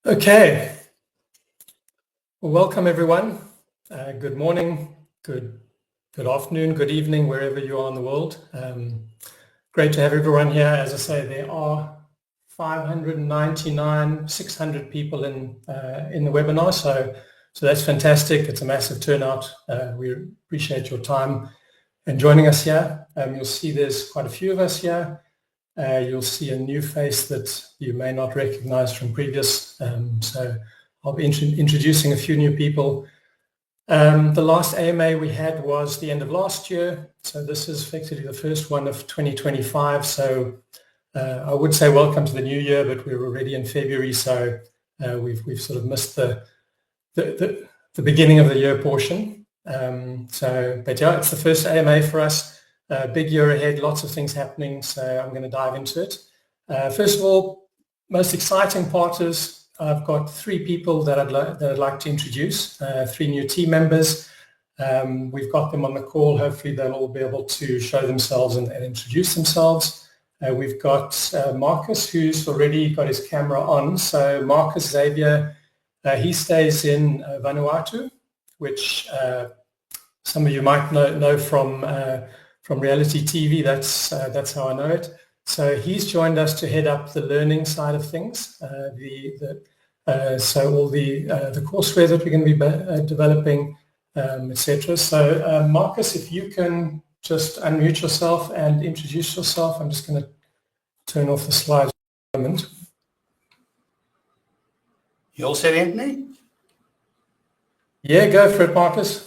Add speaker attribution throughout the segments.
Speaker 1: Okay, well, welcome everyone. Good morning, good afternoon, good evening, wherever you are in the world. Great to have everyone here. As I say, there are 600 people in the webinar, so that's fantastic. It's a massive turnout. We appreciate your time and joining us here. You'll see there's quite a few of us here. You'll see a new face that you may not recognize from previous. So I'll be introducing a few new people. The last AMA we had was the end of last year. So this is effectively the first one of 2025. So I would say welcome to the new year, but we're already in February. So we've sort of missed the beginning of the year portion. But yeah, it's the first AMA for us. Big year ahead, lots of things happening, so I'm going to dive into it. First of all, most exciting part is I've got three people that I'd like to introduce, three new team members. We've got them on the call. Hopefully they'll all be able to show themselves and introduce themselves. We've got Marcus, who's already got his camera on. So Marcus Xavier, he stays in Vanuatu, which some of you might know from reality TV. That's how I know it. So he's joined us to head up the learning side of things. So all the courseware that we're going to be developing, etc. So Marcus, if you can just unmute yourself and introduce yourself. I'm just going to turn off the slides for a moment.
Speaker 2: You all set, Anthony?
Speaker 1: Yeah, go for it, Marcus.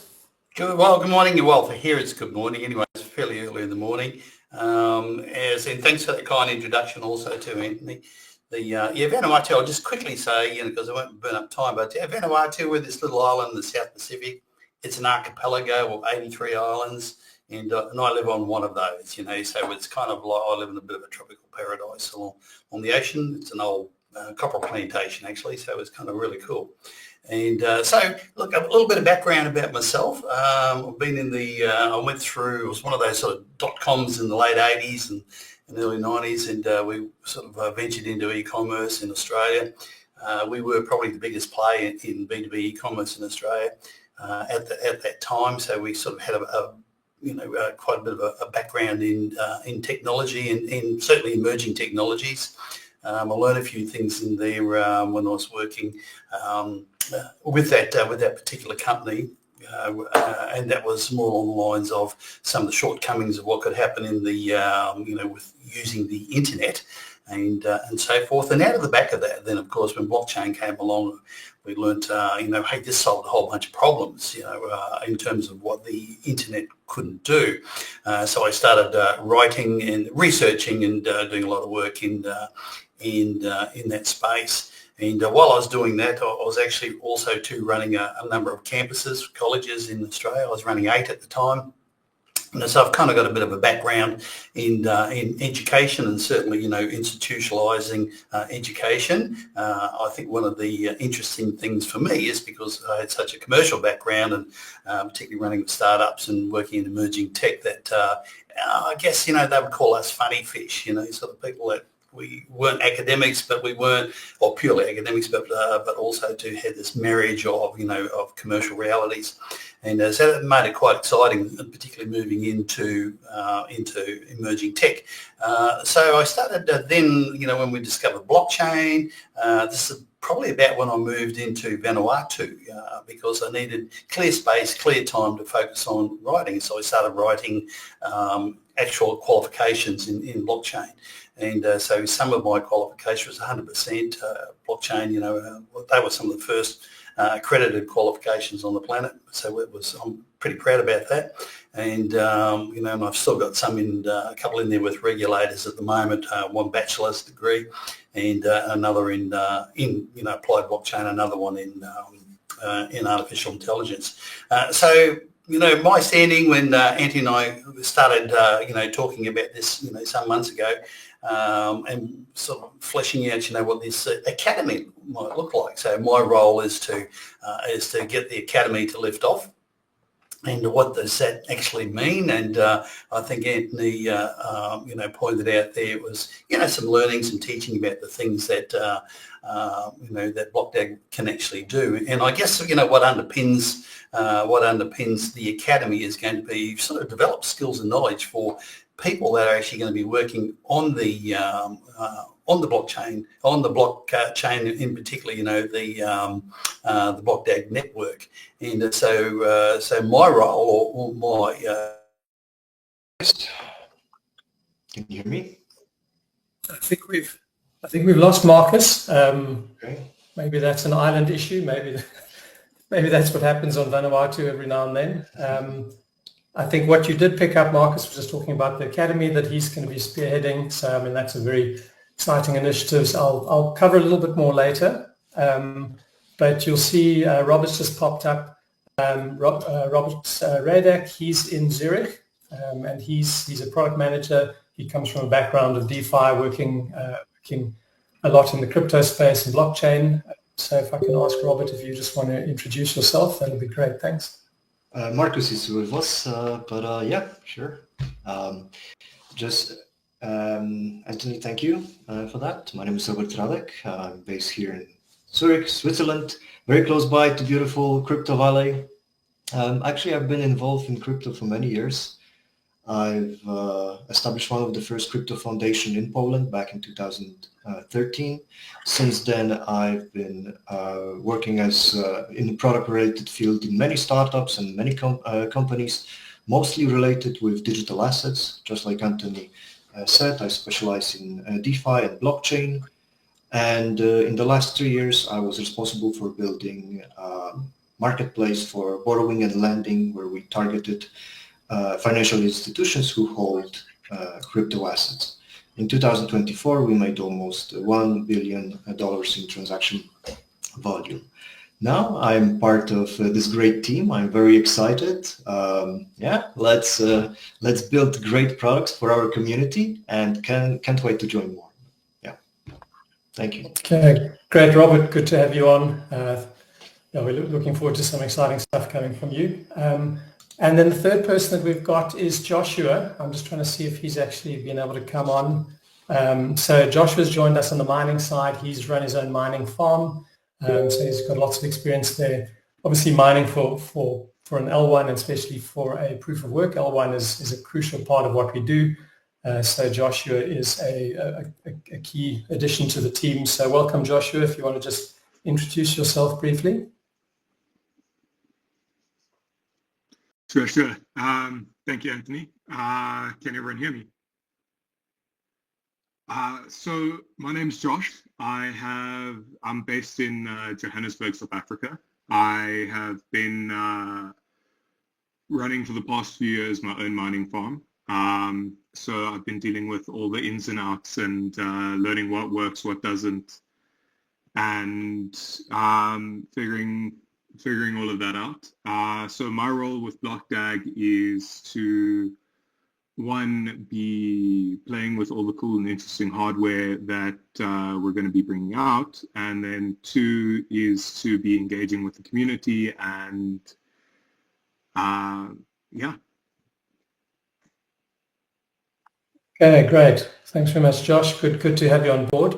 Speaker 2: Good. Well, good morning. Well, for here it's good morning. Anyway, it's fairly early in the morning. And thanks for that kind introduction also to Anthony. Vanuatu, I'll just quickly say, because I won't burn up time, but Vanuatu, we're this little island in the South Pacific. It's an archipelago of 83 islands, and I live on one of those, so it's kind of like I live in a bit of a tropical paradise on the ocean. It's an old copper plantation, actually, so it's kind of really cool. And so, look, a little bit of background about myself. I've been I went through, it was one of those sort of dot-coms in the late 80s and early 90s, and we sort of ventured into e-commerce in Australia. We were probably the biggest player in B2B e-commerce in Australia at that time, so we sort of had quite a bit of a background in technology and certainly emerging technologies. I learned a few things in there when I was working with that particular company, and that was more along the lines of some of the shortcomings of what could happen in the with using the internet and so forth. And out of the back of that, then of course when blockchain came along, we learnt hey, this solved a whole bunch of problems in terms of what the internet couldn't do. So I started writing and researching and doing a lot of work in that space. And while I was doing that, I was actually also running a number of campuses, colleges in Australia. I was running 8 at the time. And so I've kind of got a bit of a background in education and certainly, institutionalising education. I think one of the interesting things for me is because I had such a commercial background and particularly running startups and working in emerging tech that I guess, they would call us funny fish, sort of people that we weren't academics, but we weren't, or purely academics, but also had this marriage of commercial realities, and so that made it quite exciting, particularly moving into emerging tech. So I started then, when we discovered blockchain. This is probably about when I moved into Vanuatu because I needed clear space, clear time to focus on writing. So I started writing actual qualifications in blockchain. And so some of my qualification was 100% blockchain. They were some of the first accredited qualifications on the planet. So I'm pretty proud about that. And, and I've still got some a couple in there with regulators at the moment, one bachelor's degree and another in applied blockchain, another one in artificial intelligence. So my standing when Anthony and I started, talking about this, some months ago, and sort of fleshing out, what this academy might look like. So my role is to get the academy to lift off. and what does that actually mean? And I think Anthony, pointed out there was, some learnings and teaching about the things that, that Blockdag can actually do. And I guess, what underpins the academy is going to be sort of develop skills and knowledge for people that are actually going to be working on the blockchain, in particular, the Blockdag network. And so my role or my
Speaker 3: can you hear me?
Speaker 1: I think we've lost Marcus.
Speaker 3: Okay.
Speaker 1: Maybe that's an island issue. Maybe that's what happens on Vanuatu every now and then. I think what you did pick up, Marcus, was just talking about the academy that he's going to be spearheading. So I mean, that's a very exciting initiative. So I'll cover a little bit more later. But you'll see Robert's just popped up. Robert Radak, he's in Zurich, and he's a product manager. He comes from a background of DeFi, working a lot in the crypto space and blockchain. So if I can ask Robert, if you just want to introduce yourself, that'll be great. Thanks.
Speaker 3: Marcus is with us, but yeah, sure. Anthony, thank you for that. My name is Robert Radek. I'm based here in Zurich, Switzerland, very close by to beautiful Crypto Valley. Actually, I've been involved in crypto for many years. I've established one of the first crypto foundation in Poland back in 2013. Since then, I've been working as in the product-related field in many startups and many companies, mostly related with digital assets. Just like Anthony said, I specialize in DeFi and blockchain. And in the last 3 years, I was responsible for building a marketplace for borrowing and lending, where we targeted financial institutions who hold crypto assets. In 2024, we made almost $1 billion in transaction volume. Now I'm part of this great team. I'm very excited. Let's build great products for our community, and can't wait to join more. Yeah, thank you.
Speaker 1: Okay, great, Robert. Good to have you on. We're looking forward to some exciting stuff coming from you. And then the third person that we've got is Joshua. I'm just trying to see if he's actually been able to come on. So Joshua's joined us on the mining side. He's run his own mining farm. So he's got lots of experience there. Obviously, mining for an L1, and especially for a proof of work L1 is a crucial part of what we do. So Joshua is a key addition to the team. So welcome, Joshua, if you want to just introduce yourself briefly.
Speaker 4: Sure. Thank you, Anthony. Can everyone hear me? So my name's Josh. I'm based in Johannesburg, South Africa. I have been running for the past few years my own mining farm. So I've been dealing with all the ins and outs and learning what works, what doesn't, and figuring all of that out. So my role with Blockdag is to, one, be playing with all the cool and interesting hardware that we're going to be bringing out, and then two is to be engaging with the community and yeah.
Speaker 1: Okay, great. Thanks very much, Josh. Good to have you on board.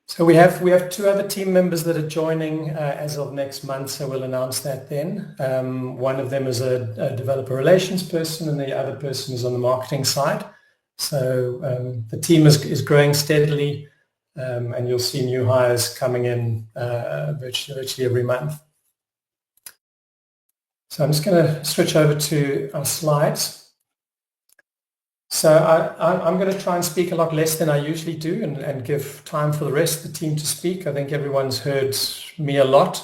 Speaker 1: So we have two other team members that are joining as of next month, so we'll announce that then. One of them is a developer relations person, and the other person is on the marketing side. So the team is growing steadily, and you'll see new hires coming in virtually every month. So I'm just going to switch over to our slides. So I'm going to try and speak a lot less than I usually do, and give time for the rest of the team to speak. I think everyone's heard me a lot,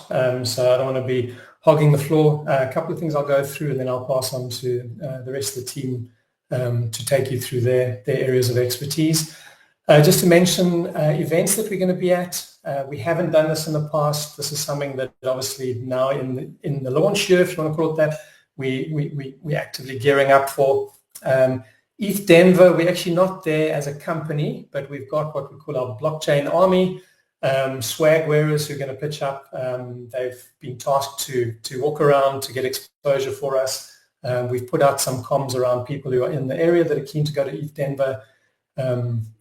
Speaker 1: so I don't want to be hogging the floor. A couple of things I'll go through, and then I'll pass on to the rest of the team to take you through their areas of expertise. Just to mention events that we're going to be at. We haven't done this in the past. This is something that obviously now in the launch year, if you want to call it that, we're actively gearing up for. ETH Denver, we're actually not there as a company, but we've got what we call our blockchain army. swag wearers who are going to pitch up. They've been tasked to walk around to get exposure for us. We've put out some comms around people who are in the area that are keen to go to ETH Denver.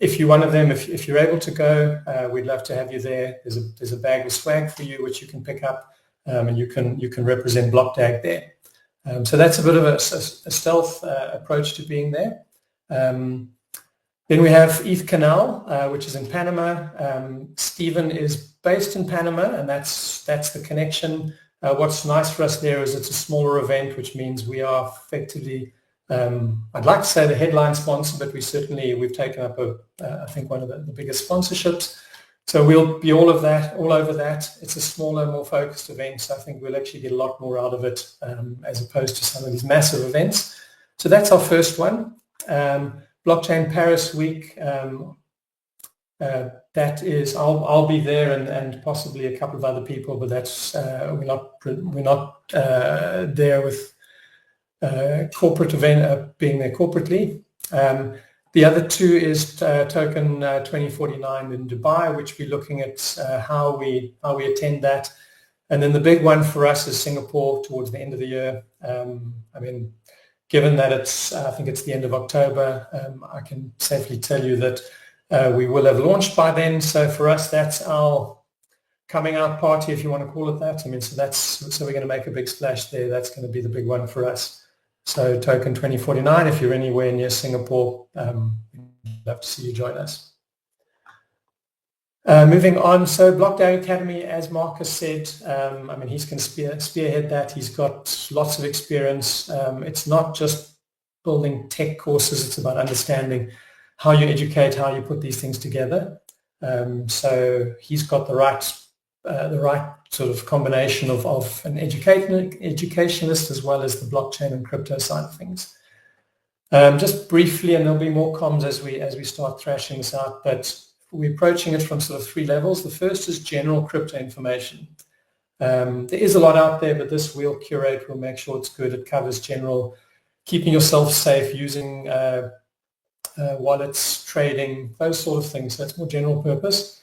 Speaker 1: If you're one of them, if you're able to go, we'd love to have you there. There's a bag of swag for you which you can pick up, and you can represent Blockdag there. So that's a bit of a stealth approach to being there. Then we have ETH Canal, which is in Panama. Stephen is based in Panama, and that's the connection. What's nice for us there is it's a smaller event, which means we are effectively, I'd like to say the headline sponsor, but we've taken up I think one of the biggest sponsorships. So we'll be all over that. It's a smaller, more focused event, so I think we'll actually get a lot more out of it as opposed to some of these massive events. So that's our first one. Blockchain Paris Week, that is, I'll be there and possibly a couple of other people, but that's we're not there with corporate event being there corporately. The other two is Token 2049 in Dubai, which we're looking at how we attend that, and then the big one for us is Singapore towards the end of the year. I mean, given that I think it's the end of October, I can safely tell you that we will have launched by then. So for us, that's our coming out party, if you want to call it that. I mean, so we're going to make a big splash there. That's going to be the big one for us. So Token 2049, if you're anywhere near Singapore, we'd love to see you join us. Moving on, so Blockdag Academy, as Marcus said, I mean, he's going to spearhead that. He's got lots of experience. It's not just building tech courses, it's about understanding how you educate, how you put these things together. So he's got the right sort of combination of an educationalist as well as the blockchain and crypto side of things. Just briefly, and there'll be more comms as we start thrashing this out, but we're approaching it from sort of three levels. The first is general crypto information. There is a lot out there, but this we'll curate, we'll make sure it's good. It covers general, keeping yourself safe, using wallets, trading, those sort of things. So it's more general purpose.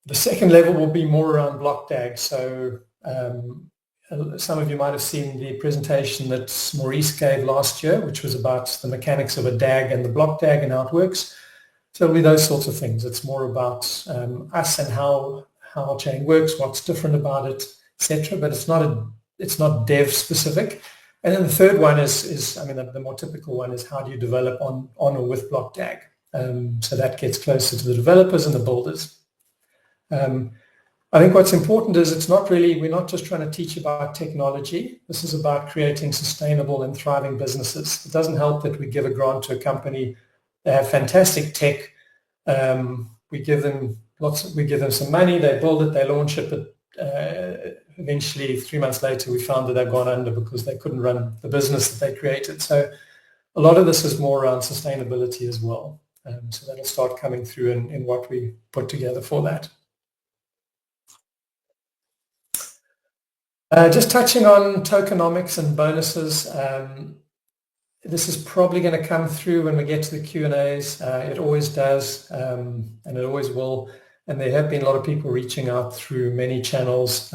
Speaker 1: The second level will be more around Blockdag. So some of you might have seen the presentation that Maurice gave last year, which was about the mechanics of a DAG and the Blockdag and how it works. So it'll be those sorts of things. It's more about us and how our chain works, what's different about it, etc. But it's not dev specific. And then the third one is I mean, the more typical one is how do you develop on or with Blockdag? So that gets closer to the developers and the builders. I think what's important is we're not just trying to teach about technology. This is about creating sustainable and thriving businesses. It doesn't help that we give a grant to a company. They have fantastic tech. We give them some money. They build it. They launch it. But eventually, 3 months later, we found that they've gone under because they couldn't run the business that they created. So a lot of this is more around sustainability as well. So that'll start coming through in what we put together for that. Just touching on tokenomics and bonuses. This is probably going to come through when we get to the Q&As. It always does, and it always will. And there have been a lot of people reaching out through many channels.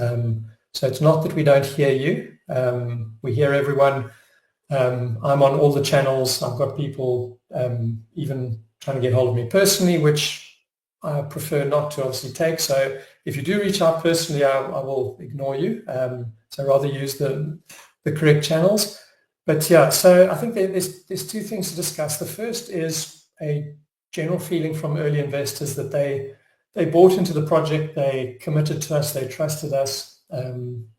Speaker 1: So it's not that we don't hear you. We hear everyone. I'm on all the channels. I've got people even trying to get hold of me personally, which I prefer not to obviously take. So if you do reach out personally, I will ignore you. So rather use the correct channels. But yeah, so I think there's two things to discuss. The first is a general feeling from early investors that they bought into the project, they committed to us, they trusted us.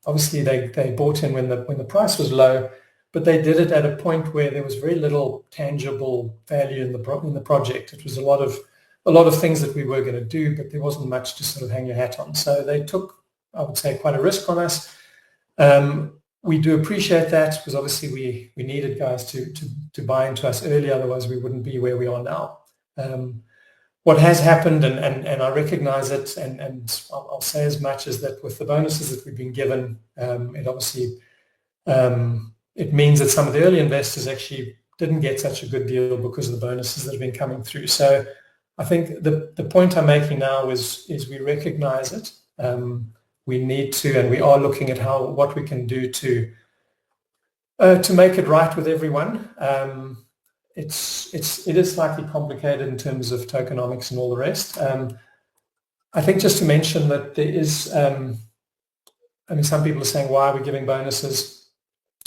Speaker 1: Obviously, they bought in when the price was low, but they did it at a point where there was very little tangible value in the project. It was a lot of things that we were going to do, but there wasn't much to sort of hang your hat on. So they took, I would say, quite a risk on us. We do appreciate that because obviously we needed guys to buy into us early, otherwise we wouldn't be where we are now. What has happened, and I recognize it, and I'll say as much as that with the bonuses that we've been given, it obviously it means that some of the early investors actually didn't get such a good deal because of the bonuses that have been coming through. So I think the point I'm making now is we recognize it. We need to, and we are looking at what we can do to make it right with everyone. It is slightly complicated in terms of tokenomics and all the rest. I think just to mention that there is, some people are saying, why are we giving bonuses?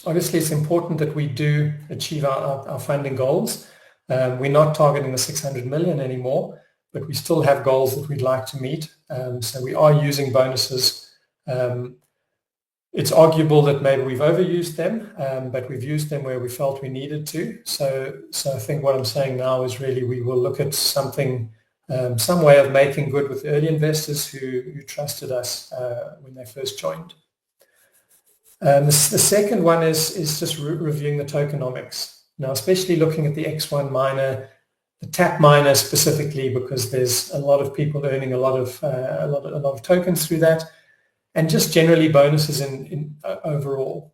Speaker 1: Obviously, it's important that we do achieve our funding goals. We're not targeting the 600 million anymore, but we still have goals that we'd like to meet. So we are using bonuses. It's arguable that maybe we've overused them, but we've used them where we felt we needed to. So I think what I'm saying now is really we will look at something, some way of making good with early investors who trusted us when they first joined. The second one is just reviewing the tokenomics. Now, especially looking at the X1 miner, the tap miner specifically, because there's a lot of people earning a lot of tokens through that. And just generally bonuses in overall.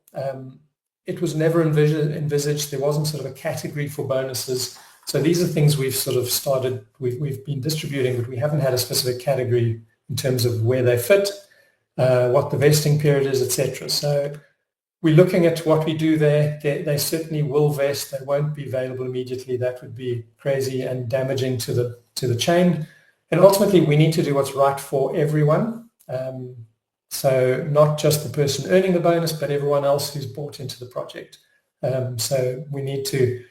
Speaker 1: It was never envisaged. There wasn't sort of a category for bonuses. So these are things we've sort of started, we've been distributing, but we haven't had a specific category in terms of where they fit, what the vesting period is, etc. So we're looking at what we do there. They certainly will vest. They won't be available immediately. That would be crazy and damaging to the chain. And ultimately, we need to do what's right for everyone. So not just the person earning the bonus, but everyone else who's bought into the project. So we need to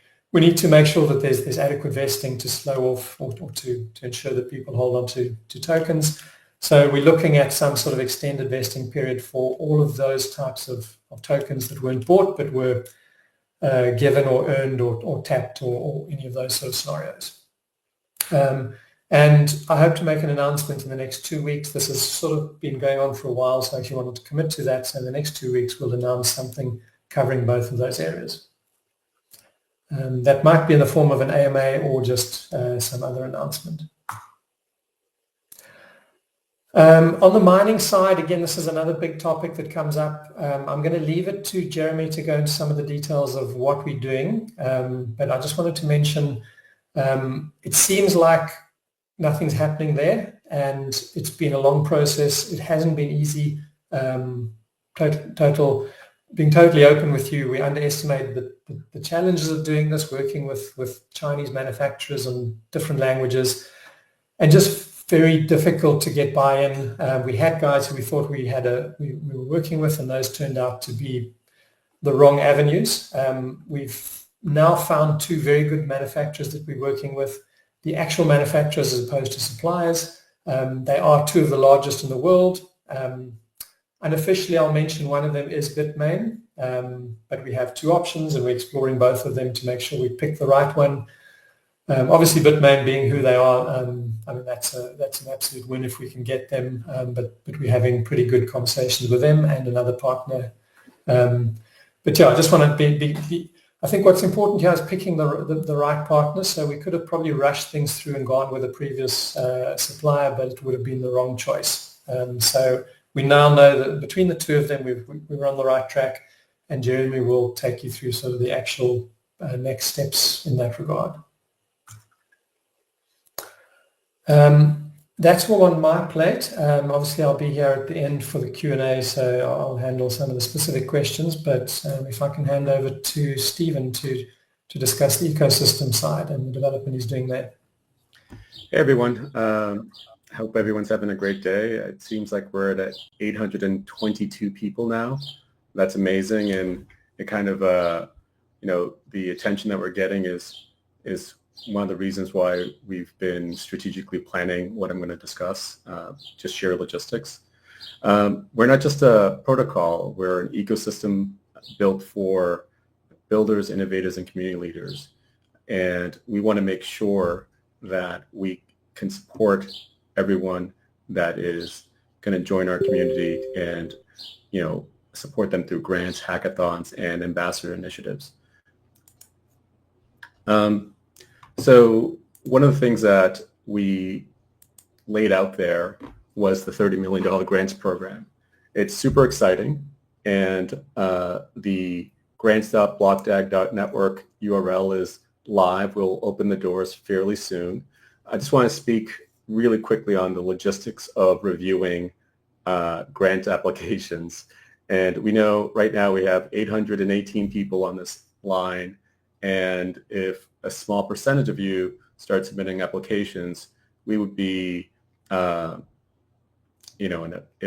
Speaker 1: make sure that there's adequate vesting to slow off or to ensure that people hold on to tokens. So we're looking at some sort of extended vesting period for all of those types of tokens that weren't bought but were given or earned or tapped or any of those sort of scenarios. And I hope to make an announcement in the next 2 weeks. This has sort of been going on for a while, so if you wanted to commit to that, so in the next 2 weeks we'll announce something covering both of those areas. That might be in the form of an AMA or just some other announcement. On the mining side, again, this is another big topic that comes up. I'm going to leave it to Jeremy to go into some of the details of what we're doing, but I just wanted to mention it seems like nothing's happening there, and it's been a long process. It hasn't been easy. Being totally open with you, we underestimated the challenges of doing this, working with Chinese manufacturers on different languages, and just very difficult to get buy-in. We had guys who we thought we were working with, and those turned out to be the wrong avenues. We've now found two very good manufacturers that we're working with. The actual manufacturers as opposed to suppliers. They are two of the largest in the world. Unofficially, I'll mention one of them is Bitmain, but we have two options and we're exploring both of them to make sure we pick the right one. Obviously, Bitmain being who they are, that's an absolute win if we can get them, but we're having pretty good conversations with them and another partner. But yeah, I just want to I think what's important here is picking the right partner. So we could have probably rushed things through and gone with a previous supplier, but it would have been the wrong choice. So we now know that between the two of them, we're on the right track, and Jeremy will take you through sort of the actual next steps in that regard. That's all on my plate. Obviously, I'll be here at the end for the Q&A, so I'll handle some of the specific questions. But if I can hand over to Stephen to discuss the ecosystem side and the development he's doing there.
Speaker 5: Hey, everyone. Hope everyone's having a great day. It seems like we're at 822 people now. That's amazing, and it kind of, the attention that we're getting is one of the reasons why we've been strategically planning what I'm going to discuss, just sheer logistics. We're not just a protocol, we're an ecosystem built for builders, innovators, and community leaders. And we want to make sure that we can support everyone that is going to join our community and, support them through grants, hackathons, and ambassador initiatives. So one of the things that we laid out there was the $30 million grants program. It's super exciting, and the grants.blockdag.network URL is live. We'll open the doors fairly soon. I just want to speak really quickly on the logistics of reviewing grant applications. And we know right now we have 818 people on this line. And if a small percentage of you start submitting applications, we would be, in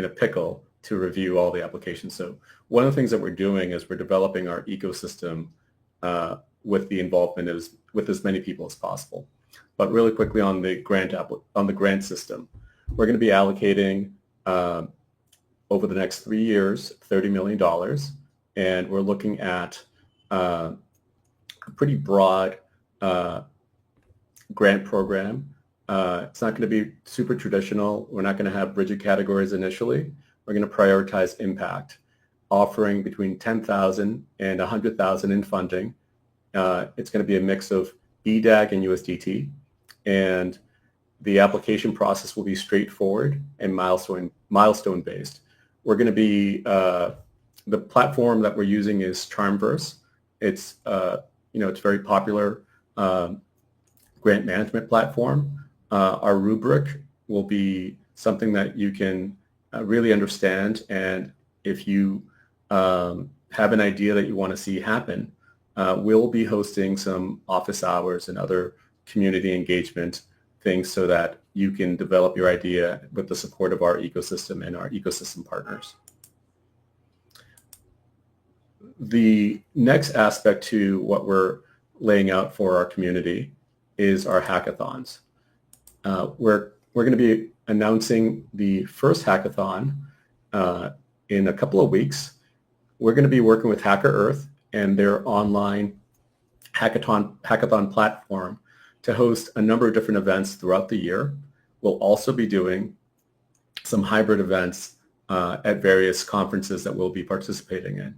Speaker 5: a pickle to review all the applications. So one of the things that we're doing is we're developing our ecosystem with the involvement with as many people as possible. But really quickly on the grant system, we're going to be allocating over the next 3 years $30 million, and we're looking at a pretty broad grant program. It's not going to be super traditional. We're not going to have rigid categories initially. We're going to prioritize impact, offering between $10,000 and $100,000 in funding. It's going to be a mix of BDAG and USDT, and the application process will be straightforward and milestone based. We're going to be the platform that we're using is Charmverse. It's it's very popular grant management platform. Our rubric will be something that you can really understand, and if you have an idea that you want to see happen, we'll be hosting some office hours and other community engagement things so that you can develop your idea with the support of our ecosystem and our ecosystem partners. The next aspect to what we're laying out for our community is our hackathons. We're going to be announcing the first hackathon in a couple of weeks. We're going to be working with Hacker Earth and their online hackathon platform to host a number of different events throughout the year. We'll also be doing some hybrid events at various conferences that we'll be participating in.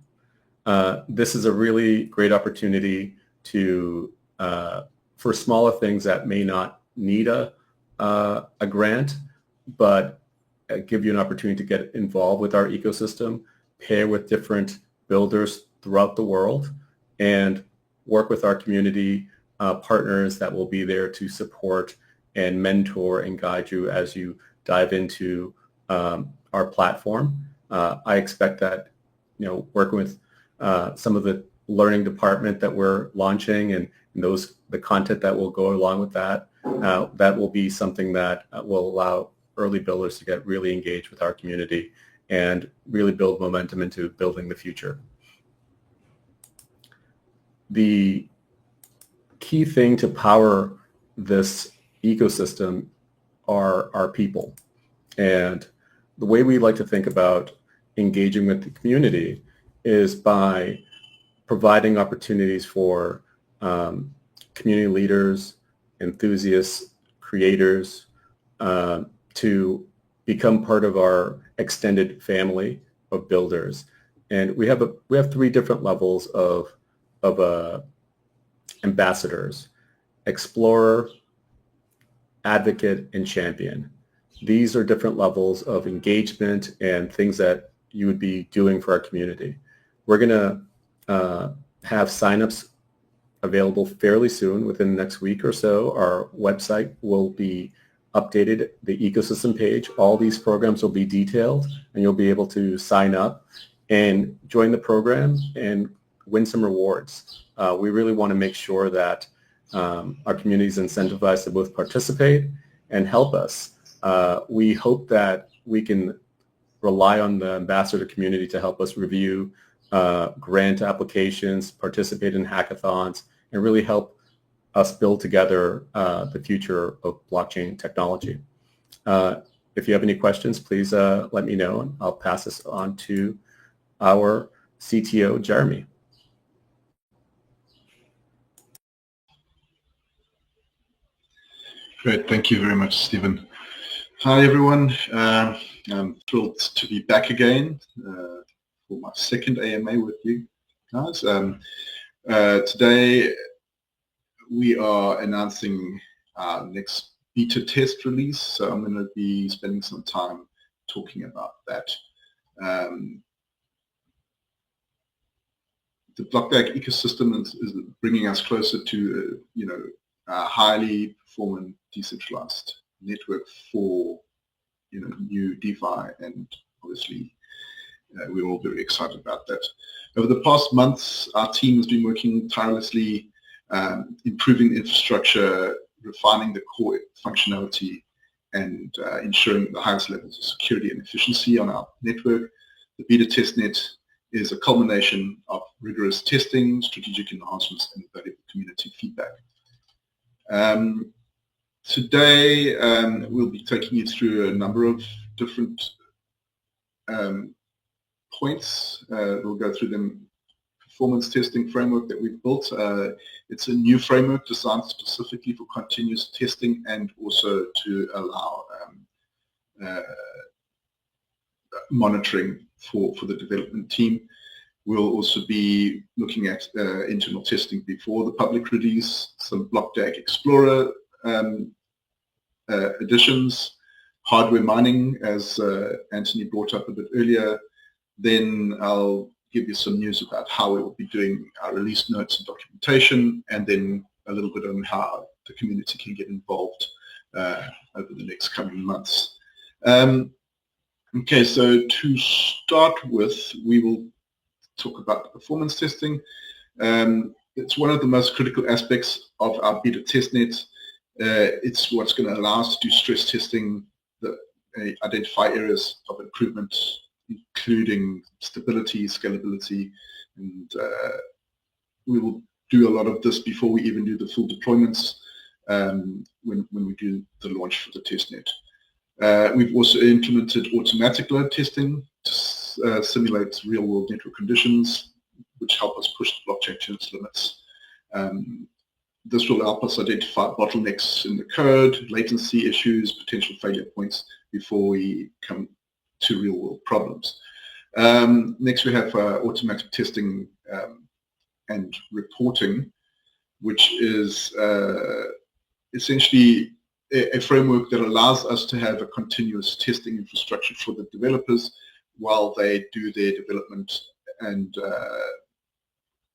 Speaker 5: This is a really great opportunity to for smaller things that may not need a grant, but give you an opportunity to get involved with our ecosystem, pair with different builders throughout the world, and work with our community partners that will be there to support and mentor and guide you as you dive into our platform. I expect that, working with some of the learning department that we're launching and the content that will go along with that, that will be something that will allow early builders to get really engaged with our community and really build momentum into building the future. The key thing to power this ecosystem are our people. And the way we like to think about engaging with the community is by providing opportunities for community leaders, enthusiasts, creators to become part of our extended family of builders. And we have 3 different levels of ambassadors: explorer, advocate, and champion. These are different levels of engagement and things that you would be doing for our community. We're going to have signups available fairly soon, within the next week or so. Our website will be updated, the ecosystem page. All these programs will be detailed, and you'll be able to sign up and join the program and win some rewards. We really want to make sure that our community is incentivized to both participate and help us. We hope that we can rely on the ambassador community to help us review grant applications, participate in hackathons, and really help us build together the future of blockchain technology. If you have any questions, please let me know, and I'll pass this on to our CTO, Jeremy.
Speaker 6: Great, thank you very much, Stephen. Hi, everyone. I'm thrilled to be back again for my second AMA with you guys. Today, we are announcing our next beta test release, so I'm going to be spending some time talking about that. The Blockdag ecosystem is bringing us closer to, highly performant decentralized network for new DeFi, and obviously we're all very excited about that. Over the past months, our team has been working tirelessly, improving the infrastructure, refining the core functionality, and ensuring the highest levels of security and efficiency on our network. The beta testnet is a culmination of rigorous testing, strategic enhancements, and valuable community feedback. Today, we'll be taking you through a number of different points. We'll go through them. Performance testing framework that we've built. It's a new framework designed specifically for continuous testing and also to allow monitoring for the development team. We'll also be looking at internal testing before the public release, some Blockdag Explorer additions, hardware mining, as Anthony brought up a bit earlier. Then I'll give you some news about how we will be doing our release notes and documentation, and then a little bit on how the community can get involved over the next coming months. Okay, so to start with, we will talk about the performance testing. It's one of the most critical aspects of our beta testnet. It's what's going to allow us to do stress testing, identify areas of improvement, including stability, scalability, and we will do a lot of this before we even do the full deployments when we do the launch for the testnet. We've also implemented automatic load testing to simulate real-world network conditions, which help us push the blockchain to its limits. This will help us identify bottlenecks in the code, latency issues, potential failure points before we come to real-world problems. Next, we have automatic testing and reporting, which is essentially a framework that allows us to have a continuous testing infrastructure for the developers while they do their development, and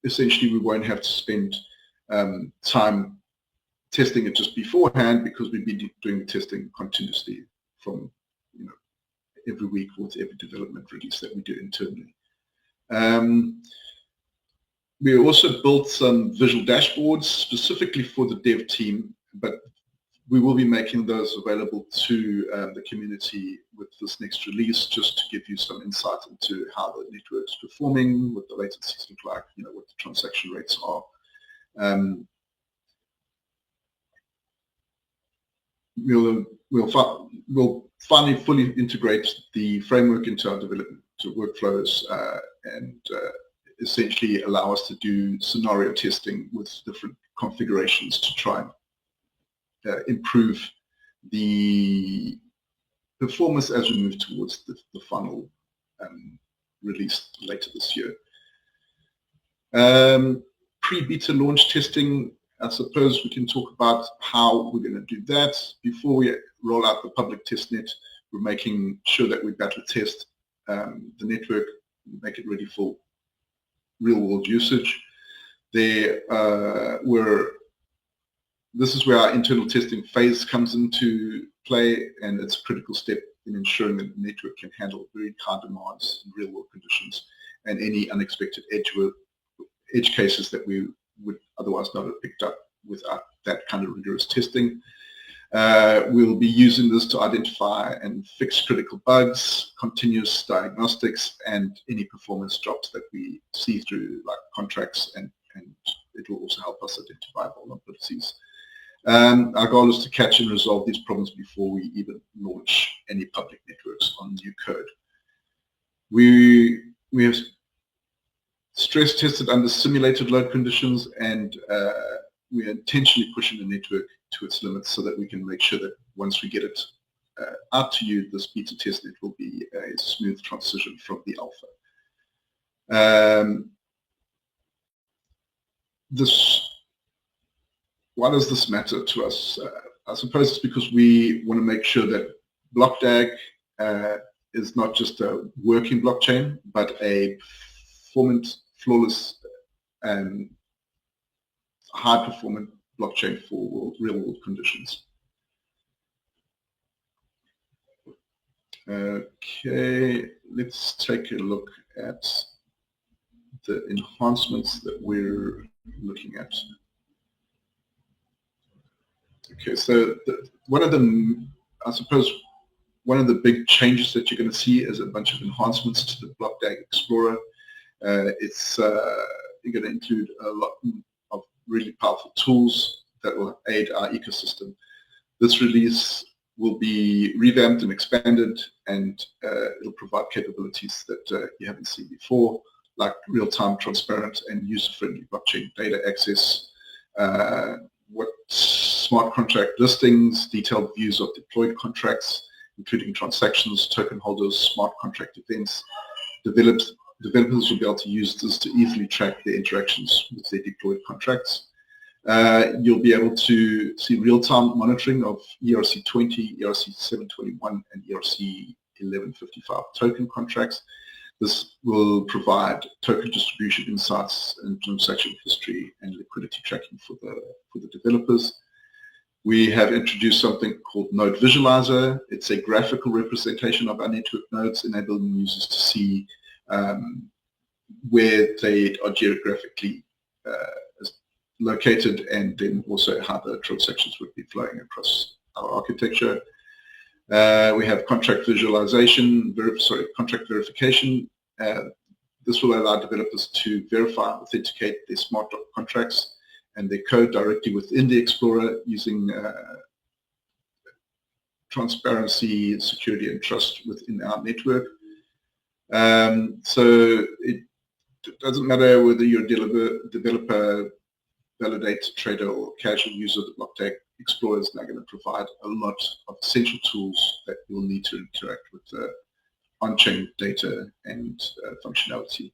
Speaker 6: essentially we won't have to spend time testing it just beforehand, because we'll be doing the testing continuously from every week with every development release that we do internally. We also built some visual dashboards specifically for the dev team, but we will be making those available to the community with this next release, just to give you some insight into how the network's performing, what the latencies look like, what the transaction rates are. We'll finally fully integrate the framework into our development workflows and essentially allow us to do scenario testing with different configurations to try and improve the performance as we move towards the final release later this year. Pre-beta launch testing, I suppose we can talk about how we're going to do that. Before we roll out the public testnet, we're making sure that we battle test the network, make it ready for real-world usage. This is where our internal testing phase comes into play, and it's a critical step in ensuring that the network can handle very high demands in real-world conditions and any unexpected edge cases that we would otherwise not have picked up without that kind of rigorous testing. We'll be using this to identify and fix critical bugs, continuous diagnostics, and any performance drops that we see through, like contracts, and it will also help us identify vulnerabilities. Our goal is to catch and resolve these problems before we even launch any public networks on new code. We have stress tested under simulated load conditions, and we are intentionally pushing the network to its limits so that we can make sure that once we get it out to you, this beta testnet will be a smooth transition from the alpha. Why does this matter to us? I suppose it's because we want to make sure that Blockdag is not just a working blockchain, but a performant, flawless, and high-performant blockchain for real-world conditions. Okay, let's take a look at the enhancements that we're looking at. Okay, so one of the, I suppose, one of the big changes that you're going to see is a bunch of enhancements to the Blockdag Explorer. You're going to include a lot of really powerful tools that will aid our ecosystem. This release will be revamped and expanded, and it'll provide capabilities that you haven't seen before, like real-time, transparent, and user-friendly blockchain data access, smart contract listings, detailed views of deployed contracts, including transactions, token holders, smart contract events. Developers will be able to use this to easily track their interactions with their deployed contracts. You'll be able to see real-time monitoring of ERC20, ERC721, and ERC1155 token contracts. This will provide token distribution insights and transaction history and liquidity tracking for the developers. We have introduced something called Node Visualizer. It's a graphical representation of our network nodes, enabling users to see where they are geographically located, and then also how the transactions would be flowing across our architecture. We have contract visualization, contract verification. This will allow developers to verify and authenticate their smart contracts and their code directly within the Explorer using transparency, security, and trust within our network. So it doesn't matter whether you're a developer, validator, trader, or casual user, the Blockdag Explorer is now going to provide a lot of essential tools that you'll need to interact with on-chain data and functionality.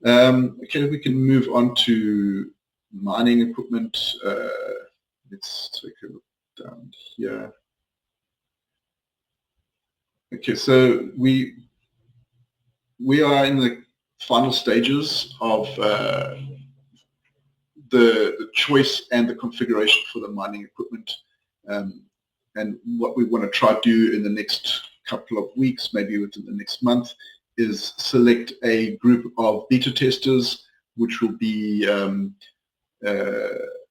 Speaker 6: Okay, we can move on to mining equipment. Let's take a look down here. Okay, so we are in the final stages of the choice and the configuration for the mining equipment. And what we want to try to do in the next couple of weeks, maybe within the next month, is select a group of beta testers, which will be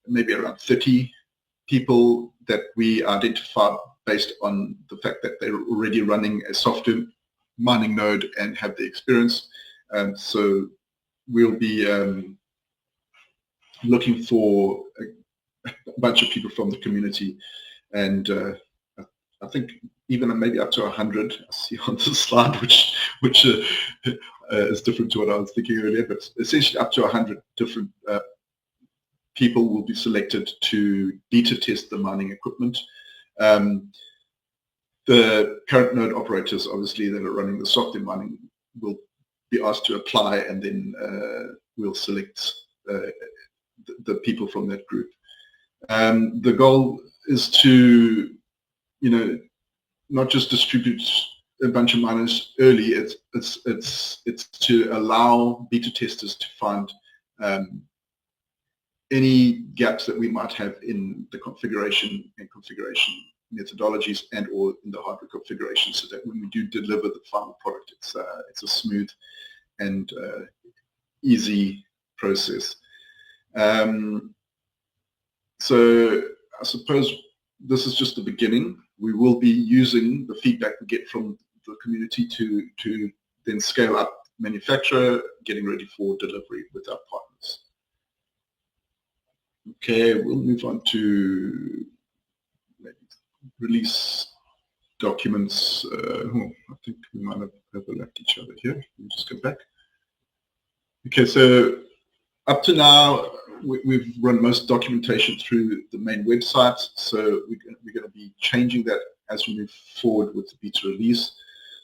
Speaker 6: maybe around 30 people that we identify based on the fact that they're already running a software mining node and have the experience. So we'll be looking for a bunch of people from the community, and I think even maybe up to 100 I see on the slide, which is different to what I was thinking earlier, but essentially up to 100 different people will be selected to beta test the mining equipment. The current node operators, obviously, that are running the software mining will be asked to apply, and then we'll select the people from that group. The goal is to, not just distribute a bunch of miners early. It's to allow beta testers to find any gaps that we might have in the configuration methodologies and or in the hardware configuration, so that when we do deliver the final product, it's a smooth and easy process. So I suppose this is just the beginning. We will be using the feedback we get from the community to then scale up manufacture, getting ready for delivery with our partners. Okay, we'll move on to maybe release documents. I think we might have overlapped each other here. Let me just go back. Okay, so up to now, we've run most documentation through the main website, so we're going to be changing that as we move forward with the beta release.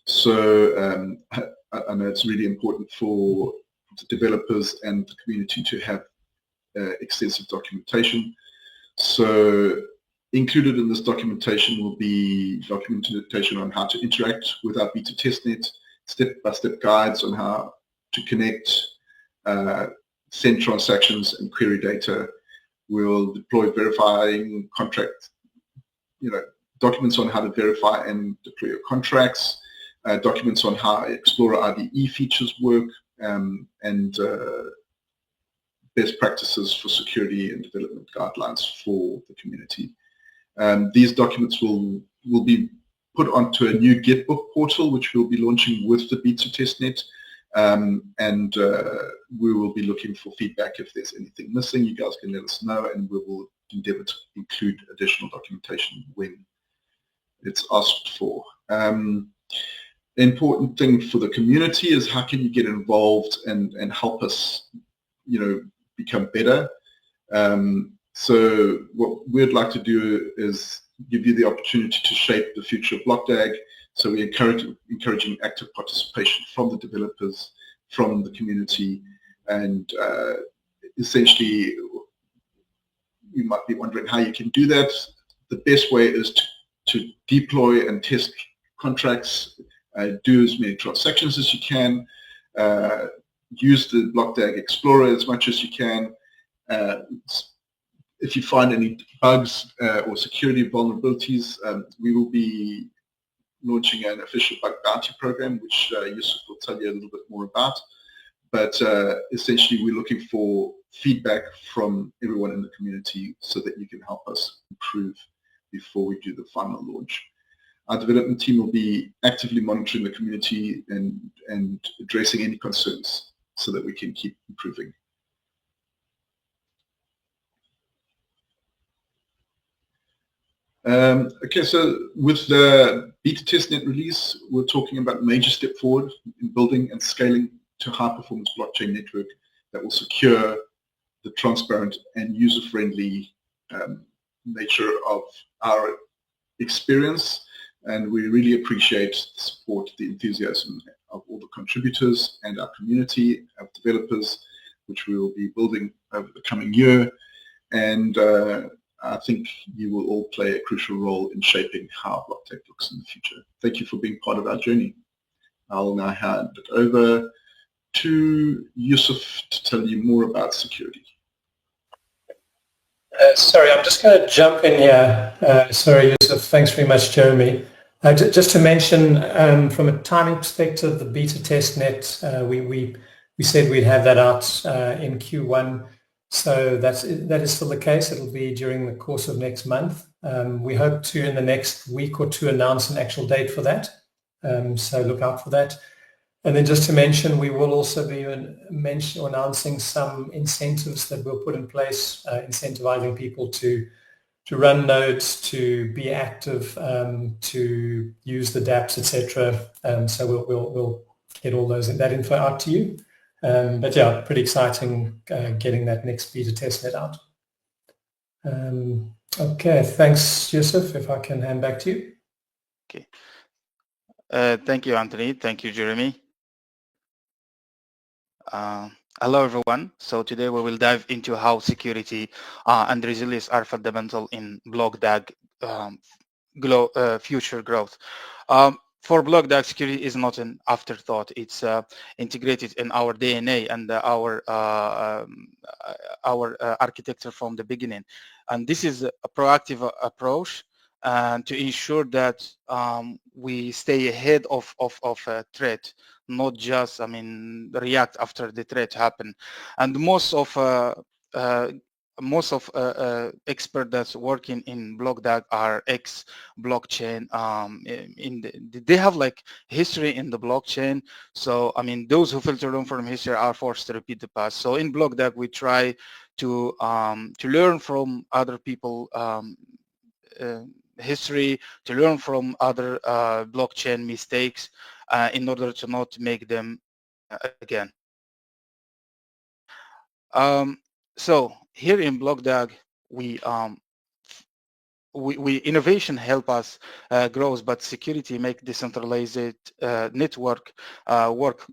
Speaker 6: So I know it's really important for the developers and the community to have extensive documentation. So included in this documentation will be documentation on how to interact with our beta testnet, step-by-step guides on how to connect, send transactions and query data. We'll deploy verifying contract, documents on how to verify and deploy your contracts, documents on how Explorer IDE features work, and best practices for security and development guidelines for the community. These documents will be put onto a new Gitbook portal, which we'll be launching with the beta testnet, and we will be looking for feedback. If there's anything missing, you guys can let us know, and we will endeavor to include additional documentation when it's asked for. The important thing for the community is how can you get involved and help us, become better. So what we'd like to do is give you the opportunity to shape the future of Blockdag. So we're encouraging active participation from the developers, from the community, and essentially you might be wondering how you can do that. The best way is to deploy and test contracts, do as many transactions as you can, use the Blockdag Explorer as much as you can. If you find any bugs or security vulnerabilities, we will be launching an official bug bounty program, which Yusuf will tell you a little bit more about. But essentially, we're looking for feedback from everyone in the community so that you can help us improve before we do the final launch. Our development team will be actively monitoring the community and addressing any concerns so that we can keep improving. Okay, so with the beta testnet release, we're talking about a major step forward in building and scaling to high-performance blockchain network that will secure the transparent and user-friendly nature of our experience. And we really appreciate the support, the enthusiasm of all the contributors and our community of developers, which we will be building over the coming year. And I think you will all play a crucial role in shaping how Blockdag looks in the future. Thank you for being part of our journey. I'll now hand it over to Yusuf to tell you more about security.
Speaker 1: Sorry, I'm just going to jump in here. Sorry, Yusuf. Thanks very much, Jeremy. Just to mention, from a timing perspective, the beta testnet, we said we'd have that out in Q1. So that is still the case. It'll be during the course of next month. We hope to, in the next week or two, announce an actual date for that. So look out for that. And then just to mention, we will also be announcing some incentives that we'll put in place, incentivizing people to run nodes, to be active, to use the dApps, etc. So we'll get all that info out to you. But yeah, pretty exciting getting that next beta testnet out. Okay, thanks, Yusuf. If I can hand back to you.
Speaker 7: Okay. Thank you, Anthony. Thank you, Jeremy. Hello, everyone. So today we will dive into how security and resilience are fundamental in Blockdag future growth. For Blockdag, security is not an afterthought. It's integrated in our DNA and our architecture from the beginning. And this is a proactive approach to ensure that we stay ahead of a threat, not just, react after the threat happened. And most of experts that's working in Blockdag are ex-blockchain. They have like history in the blockchain. So those who filter learn from history are forced to repeat the past. So in Blockdag, we try to learn from other people history, to learn from other blockchain mistakes in order to not make them again. So here in Blockdag, we innovation help us grow, but security make decentralized network work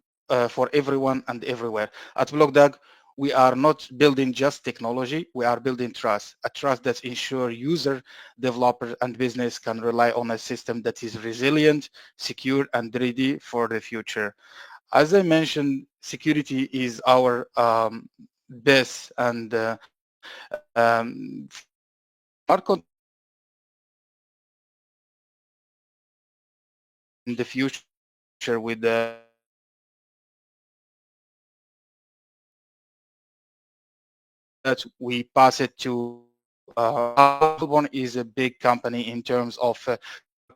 Speaker 7: for everyone and everywhere. At Blockdag, we are not building just technology, we are building trust, a trust that ensures user, developer, and business can rely on a system that is resilient, secure, and ready for the future. As I mentioned, security is our best and Marco in the future with the that we pass it to Halborn is a big company in terms of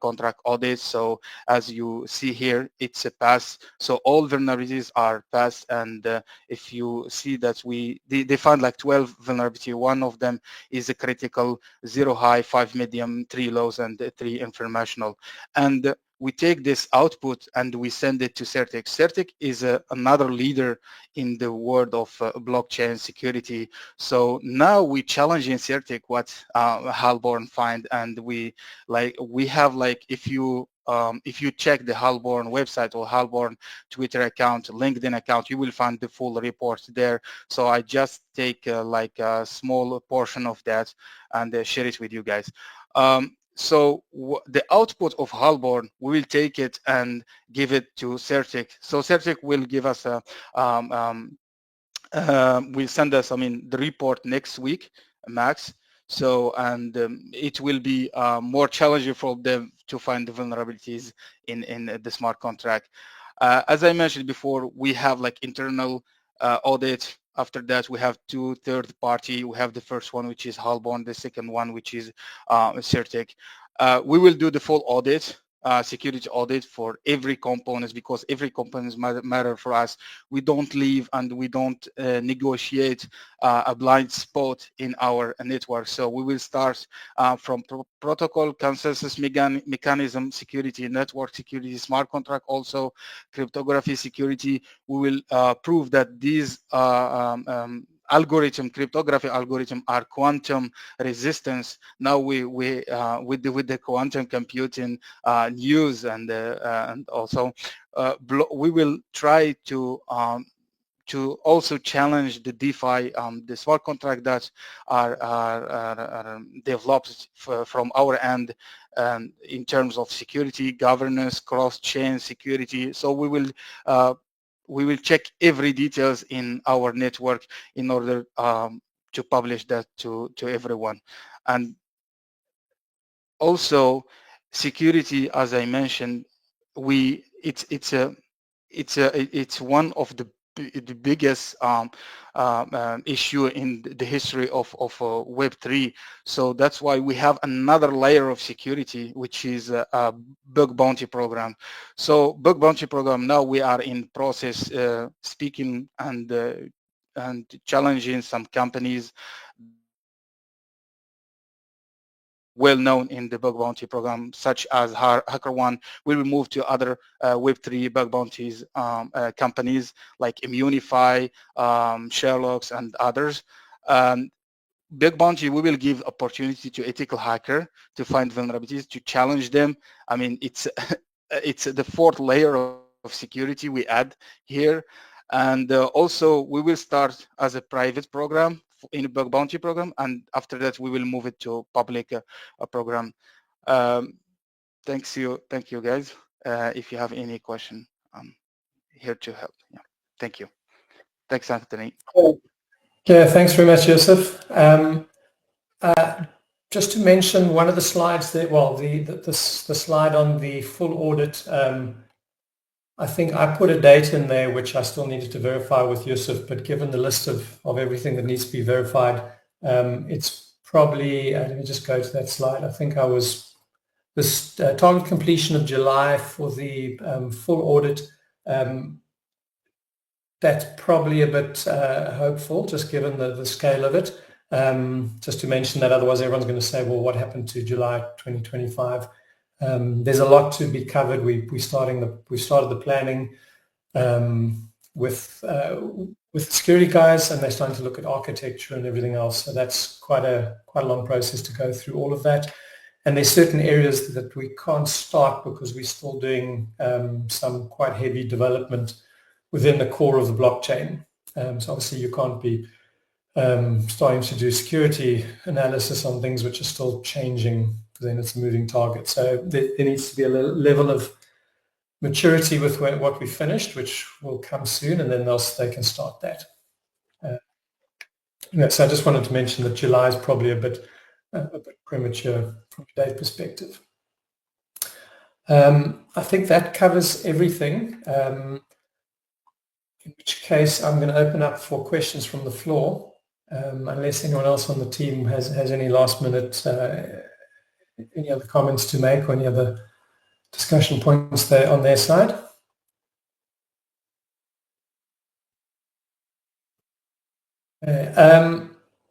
Speaker 7: contract audits. So as you see here, it's a pass. So all vulnerabilities are passed. And if you see that they found like 12 vulnerability. One of them is a critical, 0 high, 5 medium, 3 lows, and 3 informational. And we take this output and we send it to Certic. Certic is another leader in the world of blockchain security. So now we challenge in Certic what Halborn find, and we have like if you check the Halborn website or Halborn Twitter account, LinkedIn account, you will find the full report there. So I just take like a small portion of that and share it with you guys. So the output of Halborn, we will take it and give it to Certic. So Certic will give us a, will send us, the report next week, max. So, and it will be more challenging for them to find the vulnerabilities in the smart contract. As I mentioned before, we have like internal audit. After that, we have 2 third party. We have the first one, which is Halborn, the second one, which is Certic. We will do the full audit, security audit for every component, because every component matter for us. We don't leave and we don't negotiate a blind spot in our network. So we will start from protocol, consensus mechanism, security, network security, smart contract, also cryptography security. We will prove that these cryptography algorithm are quantum resistance. Now with the quantum computing news, and also we will try to also challenge the DeFi, the smart contract that are developed from our end in terms of security, governance, cross-chain security. So we will check every details in our network in order to publish that to everyone. And also security, as I mentioned, it's one of the biggest issue in the history of Web3. So that's why we have another layer of security, which is a bug bounty program. So bug bounty program, now we are in process speaking and challenging some companies well known in the bug bounty program, such as HackerOne. We will move to other Web3 bug bounties companies like Immunify, Sherlock's, and others. Bug bounty, we will give opportunity to ethical hacker to find vulnerabilities, to challenge them. I mean, it's it's the 4th layer of security we add here. And also we will start as a private program in a bug bounty program, and after that we will move it to public program. Thank you guys. If you have any question, I'm here to help. Yeah. Thank you. Thanks, Anthony.
Speaker 1: Yeah, thanks very much, Yusuf. Just to mention one of the slides there, well, the slide on the full audit, I think I put a date in there which I still needed to verify with Yusuf, but given the list of everything that needs to be verified, it's probably, let me just go to that slide. I think I was, this target completion of July for the full audit, that's probably a bit hopeful, just given the scale of it. Just to mention that, otherwise everyone's going to say, well, what happened to July 2025? There's a lot to be covered. We started the planning with the security guys, and they're starting to look at architecture and everything else. So that's quite a long process to go through all of that. And there's certain areas that we can't start because we're still doing some quite heavy development within the core of the blockchain. So obviously you can't be starting to do security analysis on things which are still changing, because then it's a moving target. So there needs to be a level of maturity with what we finished, which will come soon, and then they can start that. Yes, I just wanted to mention that July is probably a bit premature from a date perspective. I think that covers everything. In which case, I'm going to open up for questions from the floor, unless anyone else on the team has any last minute, any other comments to make or any other discussion points there on their side.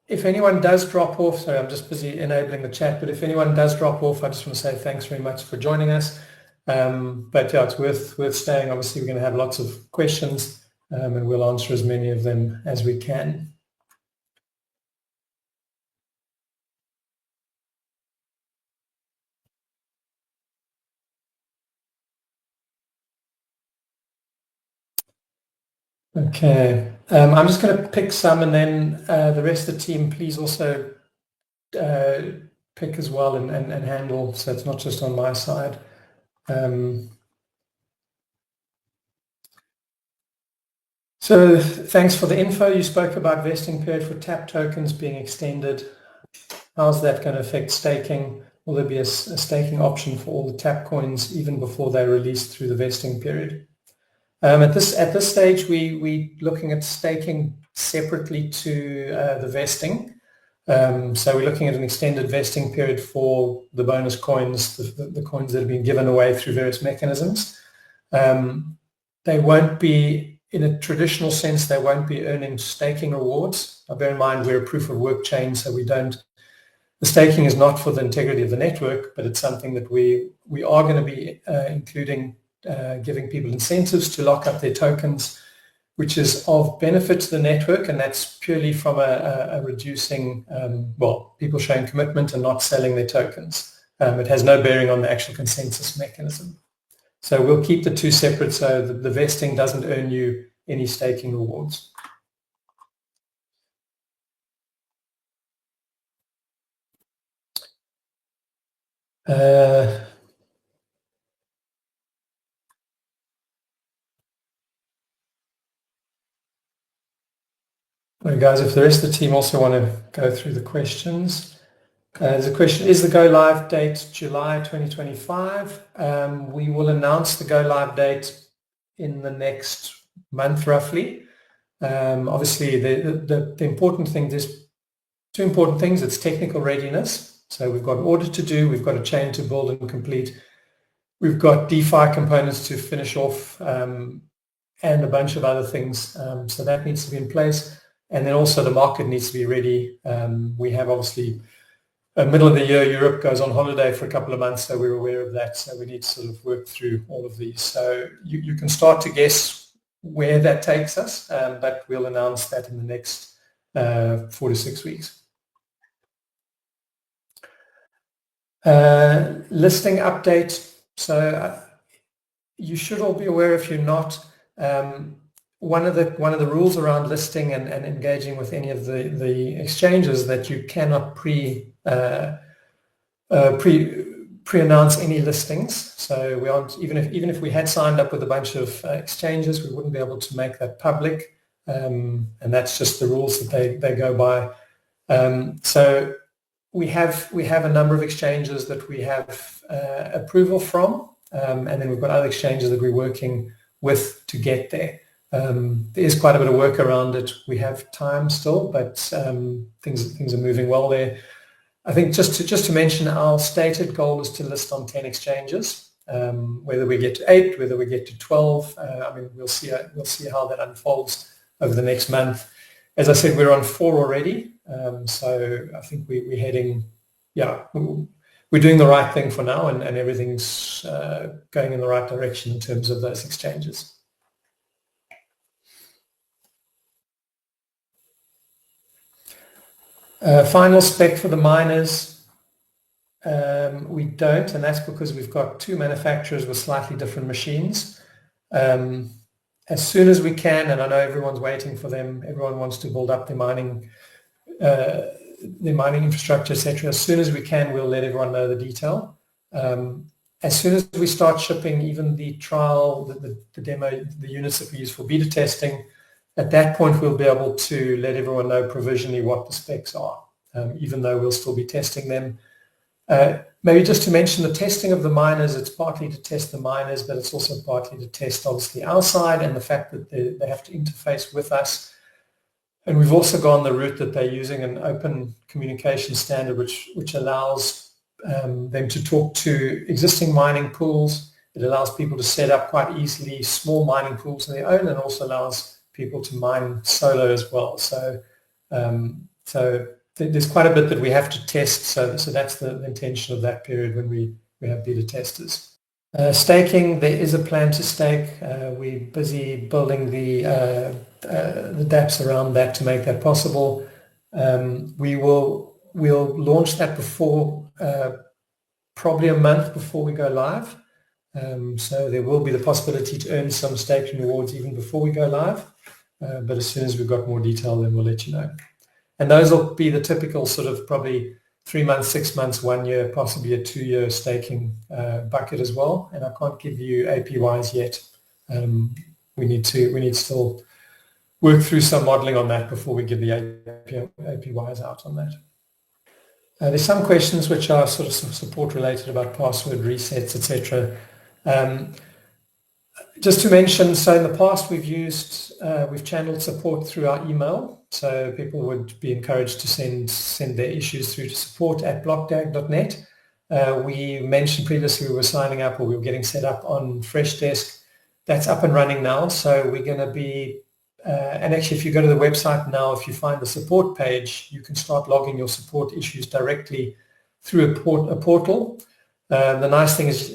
Speaker 1: If anyone does drop off, sorry, I'm just busy enabling the chat, but if anyone does drop off, I just want to say thanks very much for joining us. But yeah, it's worth staying. Obviously, we're going to have lots of questions, and we'll answer as many of them as we can. Okay, I'm just going to pick some, and then the rest of the team, please also pick as well and handle, so it's not just on my side. So thanks for the info. You spoke about vesting period for TAP tokens being extended. How's that going to affect staking? Will there be a staking option for all the TAP coins even before they're released through the vesting period? At this stage, we're looking at staking separately to the vesting. So we're looking at an extended vesting period for the bonus coins, the coins that have been given away through various mechanisms. They won't be, in a traditional sense, they won't be earning staking rewards. Now, bear in mind, we're a proof of work chain, so the staking is not for the integrity of the network, but it's something that we are going to be including, giving people incentives to lock up their tokens, which is of benefit to the network, and that's purely from a reducing, people showing commitment and not selling their tokens. It has no bearing on the actual consensus mechanism. So we'll keep the two separate, so the vesting doesn't earn you any staking rewards. Well, guys, if the rest of the team also want to go through the questions. There's a question, is the go live date July 2025? We will announce the go live date in the next month roughly. Obviously, the important thing, there's two important things. It's technical readiness. So we've got an audit to do, we've got a chain to build and complete. We've got DeFi components to finish off and a bunch of other things. So that needs to be in place. And then also the market needs to be ready. We have obviously middle of the year, Europe goes on holiday for a couple of months, so we're aware of that. So we need to sort of work through all of these. So you can start to guess where that takes us, but we'll announce that in the next 4 to 6 weeks. Listing update. So you should all be aware, if you're not, one of the rules around listing and engaging with any of the exchanges that you cannot pre-announce any listings. So we aren't, even if we had signed up with a bunch of exchanges, we wouldn't be able to make that public, and that's just the rules that they go by. So we have a number of exchanges that we have approval from, and then we've got other exchanges that we're working with to get there. There is quite a bit of work around it. We have time still, but things are moving well there. I think just to mention, our stated goal is to list on 10 exchanges. Whether we get to 8, whether we get to 12, we'll see how that unfolds over the next month. As I said, we're on 4 already, so I think we're heading, we're doing the right thing for now, and everything's going in the right direction in terms of those exchanges. Final spec for the miners, we don't, and that's because we've got 2 manufacturers with slightly different machines. As soon as we can, and I know everyone's waiting for them, everyone wants to build up their mining infrastructure, etc. As soon as we can, we'll let everyone know the detail. As soon as we start shipping even the trial, the demo, the units that we use for beta testing, At that point, we'll be able to let everyone know provisionally what the specs are, even though we'll still be testing them. Maybe just to mention the testing of the miners, it's partly to test the miners, but it's also partly to test obviously our side and the fact that they have to interface with us. And we've also gone the route that they're using an open communication standard, which allows them to talk to existing mining pools. It allows people to set up quite easily small mining pools of their own, and also allows people to mine solo as well. So there's quite a bit that we have to test. So that's the intention of that period when we have beta testers. Staking, there is a plan to stake. We're busy building the dApps around that to make that possible. We'll launch that before, probably a month before we go live. So there will be the possibility to earn some staking rewards even before we go live. But as soon as we've got more detail, then we'll let you know. And those will be the typical sort of probably 3 months, 6 months, 1 year, possibly a 2-year staking bucket as well. And I can't give you APYs yet. We need to still work through some modeling on that before we give the APYs out on that. There's some questions which are sort of support related about password resets, etc. Just to mention, so in the past we've channeled support through our email, so people would be encouraged to send their issues through to support@blockdag.net. We mentioned previously we were signing up, or we were getting set up on Freshdesk. That's up and running now, so we're going to be and actually, if you go to the website now, if you find the support page, you can start logging your support issues directly through a portal. The nice thing is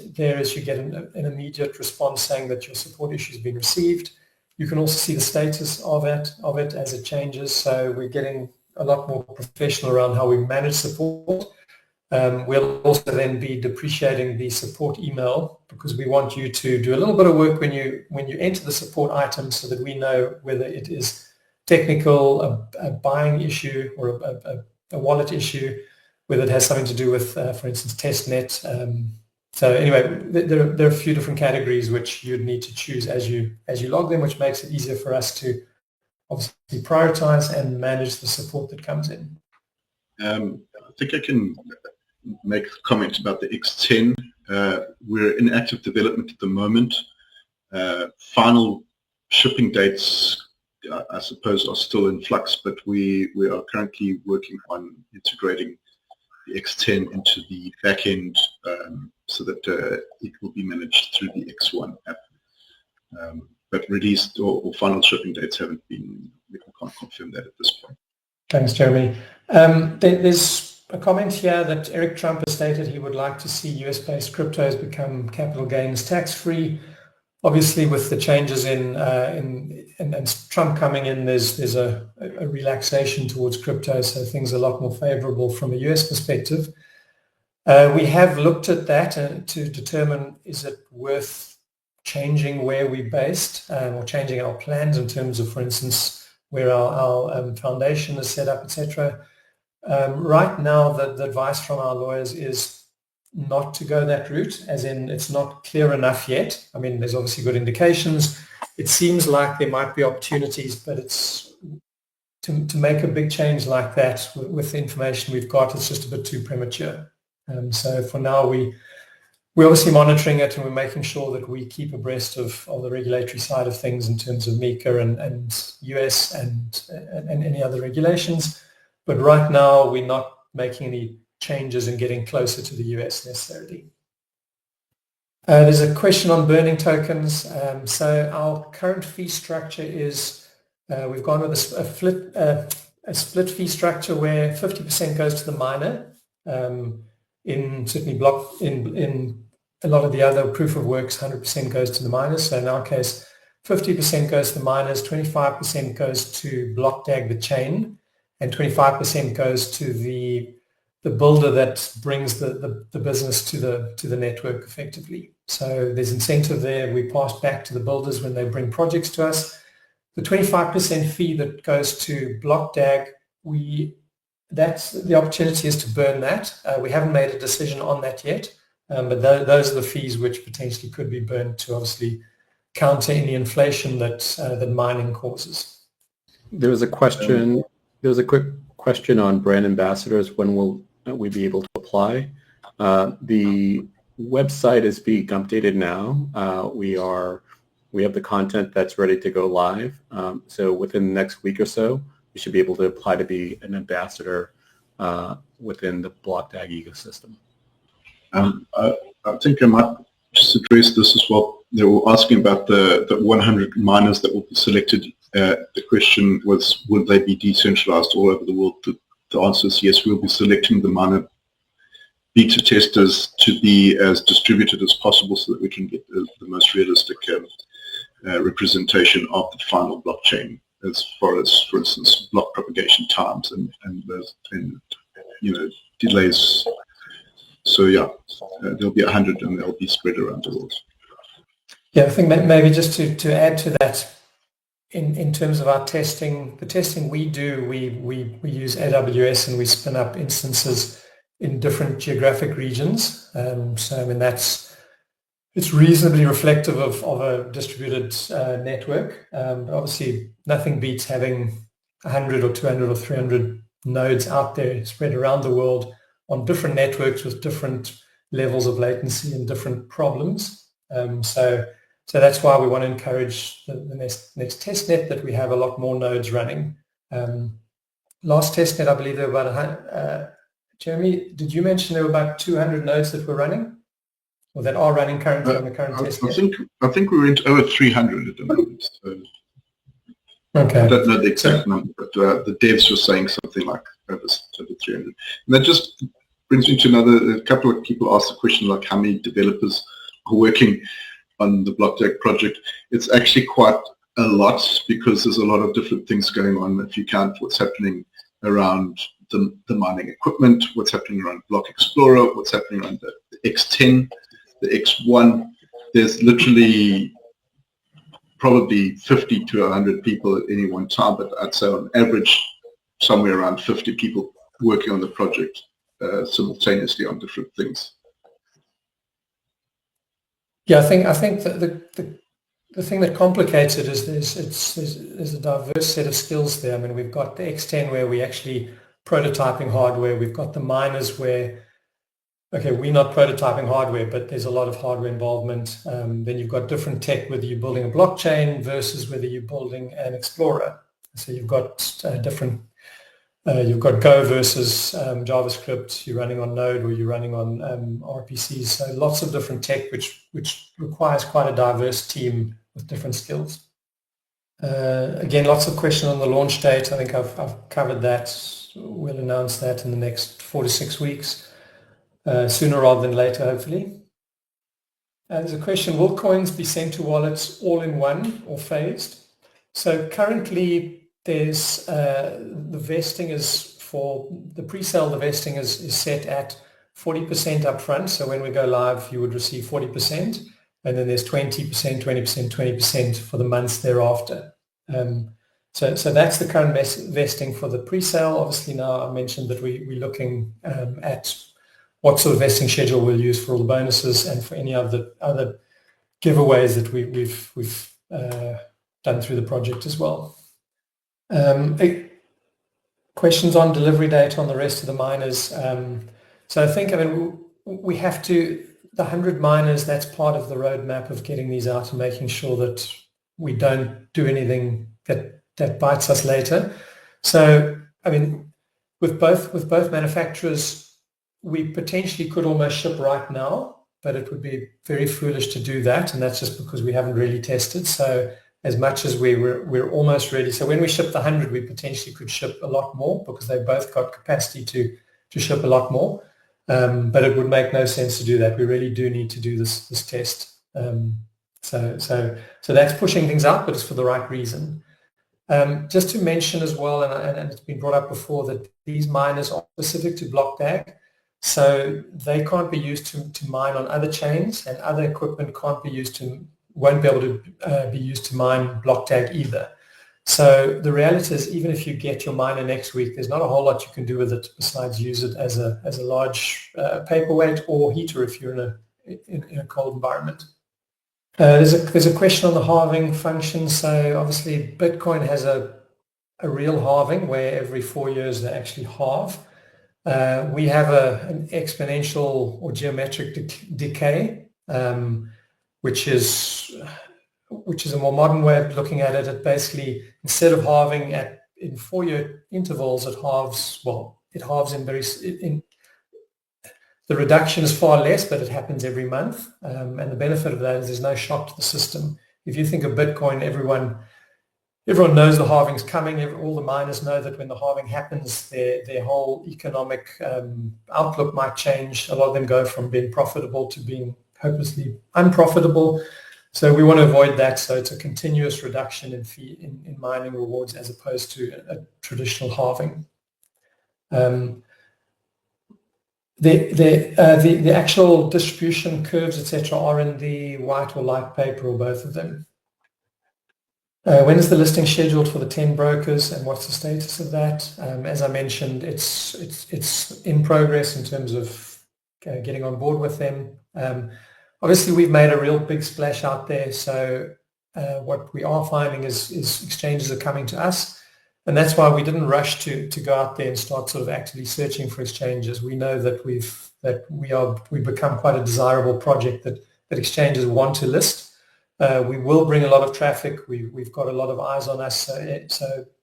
Speaker 1: you get an immediate response saying that your support issue has been received. You can also see the status of it as it changes. So we're getting a lot more professional around how we manage support. We'll also then be depreciating the support email, because we want you to do a little bit of work when you enter the support item, so that we know whether it is technical, a buying issue, or a wallet issue, whether it has something to do with, for instance, testnet. So anyway, there are a few different categories which you'd need to choose as you log them, which makes it easier for us to obviously prioritize and manage the support that comes in.
Speaker 6: I think I can make a comment about the X10. We're in active development at the moment. Final shipping dates, I suppose, are still in flux, but we are currently working on integrating the X10 into the backend so that it will be managed through the X1 app. But released or final shipping dates haven't been, we can't confirm that at this point.
Speaker 1: Thanks, Jeremy. There's a comment here that Eric Trump has stated he would like to see US-based cryptos become capital gains tax-free. Obviously, with the changes in Trump coming in, there's a relaxation towards crypto, so things are a lot more favorable from a US perspective. We have looked at that to determine, is it worth changing where we're based, or changing our plans in terms of, for instance, where our foundation is set up, etc. Right now, the advice from our lawyers is not to go that route, as in it's not clear enough yet. I mean, there's obviously good indications. It seems like there might be opportunities, but it's to make a big change like that with the information we've got, it's just a bit too premature. So for now, we're obviously monitoring it, and we're making sure that we keep abreast of the regulatory side of things in terms of MiCA and US and any other regulations. But right now, we're not making any changes and getting closer to the US necessarily. There's a question on burning tokens. So our current fee structure is, we've gone with a split fee structure where 50% goes to the miner. In a lot of the other proof of works, 100% goes to the miners. So in our case, 50% goes to the miners, 25% goes to Blockdag, the chain, and 25% goes to the builder that brings the business to the network effectively. So there's incentive there. We pass back to the builders when they bring projects to us. The 25% fee that goes to Blockdag, that's the opportunity is to burn that. We haven't made a decision on that yet, but those are the fees which potentially could be burned to obviously counter any inflation that mining causes.
Speaker 5: There was a question. There was a quick question on brand ambassadors. When will we be able to apply? The website is being updated now. We have the content that's ready to go live. So within the next week or so, you should be able to apply to be an ambassador within the Blockdag ecosystem.
Speaker 6: I think I might just address this as well. They were asking about the 100 miners that will be selected. The question was, would they be decentralized all over the world? The answer is yes, we'll be selecting the miner beta testers to be as distributed as possible so that we can get the most realistic representation of the final blockchain as far as, for instance, block propagation times and delays. So yeah, there'll be 100 and they'll be spread around the world.
Speaker 1: Yeah, I think maybe just to add to that, in terms of our testing, the testing we do, we use AWS and we spin up instances in different geographic regions. So I mean it's reasonably reflective of a distributed network. But obviously, nothing beats having 100 or 200 or 300 nodes out there spread around the world on different networks with different levels of latency and different problems. So that's why we want to encourage the next testnet that we have a lot more nodes running. Last testnet, I believe there were about Jeremy, did you mention there were about 200 nodes that were running, or that are running currently on the current testnet?
Speaker 6: I think we went over 300 at the moment. So
Speaker 1: okay.
Speaker 6: I don't know the exact number, but the devs were saying something like over 300. And that just brings me to a couple of people asked the question like how many developers are working on the Blockdag project. It's actually quite a lot because there's a lot of different things going on. If you count what's happening around the mining equipment, what's happening around Block Explorer, what's happening around the X10, the X1, there's literally probably 50 to 100 people at any one time, but I'd say on average somewhere around 50 people working on the project simultaneously on different things.
Speaker 1: Yeah, I think that the thing that complicates it is there's a diverse set of skills there. I mean, we've got the X10 where we actually prototyping hardware. We've got the miners where, okay, we're not prototyping hardware, but there's a lot of hardware involvement. Then you've got different tech, whether you're building a blockchain versus whether you're building an Explorer. So you've got different, you've got Go versus JavaScript, you're running on Node or you're running on RPCs. So lots of different tech, which requires quite a diverse team with different skills. Again, lots of questions on the launch date. I think I've covered that. We'll announce that in the next 4 to 6 weeks, sooner rather than later, hopefully. There's a question, will coins be sent to wallets all in one or phased? So currently there's the vesting is for the pre-sale, the vesting is set at 40% upfront. So when we go live, you would receive 40%. And then there's 20%, 20%, 20% for the months thereafter. So that's the current vesting for the pre-sale. Obviously now I mentioned that we're looking at what sort of vesting schedule we'll use for all the bonuses and for any of the other giveaways that we've done through the project as well. Questions on delivery date on the rest of the miners. So I think, we have to, the 100 miners, that's part of the roadmap of getting these out and making sure that we don't do anything that bites us later. So, with both manufacturers, we potentially could almost ship right now, but it would be very foolish to do that, and that's just because we haven't really tested. So as much as we're almost ready. So when we ship the 100, we potentially could ship a lot more because they both got capacity to ship a lot more. But it would make no sense to do that. We really do need to do this test. So that's pushing things out, but it's for the right reason. Just to mention as well, and it's been brought up before, that these miners are specific to Blockdag, so they can't be used to mine on other chains, and other equipment won't be able to be used to mine Blockdag either. So the reality is, even if you get your miner next week, there's not a whole lot you can do with it besides use it as a large paperweight or heater if you're in a cold environment. There's a question on the halving function. So obviously Bitcoin has a a real halving where every 4 years they actually halve. We have an exponential or geometric decay, which is a more modern way of looking at it. It basically, instead of halving in 4-year intervals, it halves in the reduction is far less, but it happens every month. And the benefit of that is there's no shock to the system. If you think of Bitcoin, everyone knows the halving's coming. All the miners know that when the halving happens, their whole economic outlook might change. A lot of them go from being profitable to being hopelessly unprofitable. So we want to avoid that. So it's a continuous reduction in mining rewards as opposed to a traditional halving. The actual distribution curves, etc., are in the white or light paper, or both of them. When is the listing scheduled for the 10 brokers, and what's the status of that? As I mentioned, it's in progress in terms of getting on board with them. Obviously, we've made a real big splash out there, so what we are finding is exchanges are coming to us, and that's why we didn't rush to go out there and start sort of actively searching for exchanges. We know that we've become quite a desirable project that exchanges want to list. We will bring a lot of traffic. We've got a lot of eyes on us, so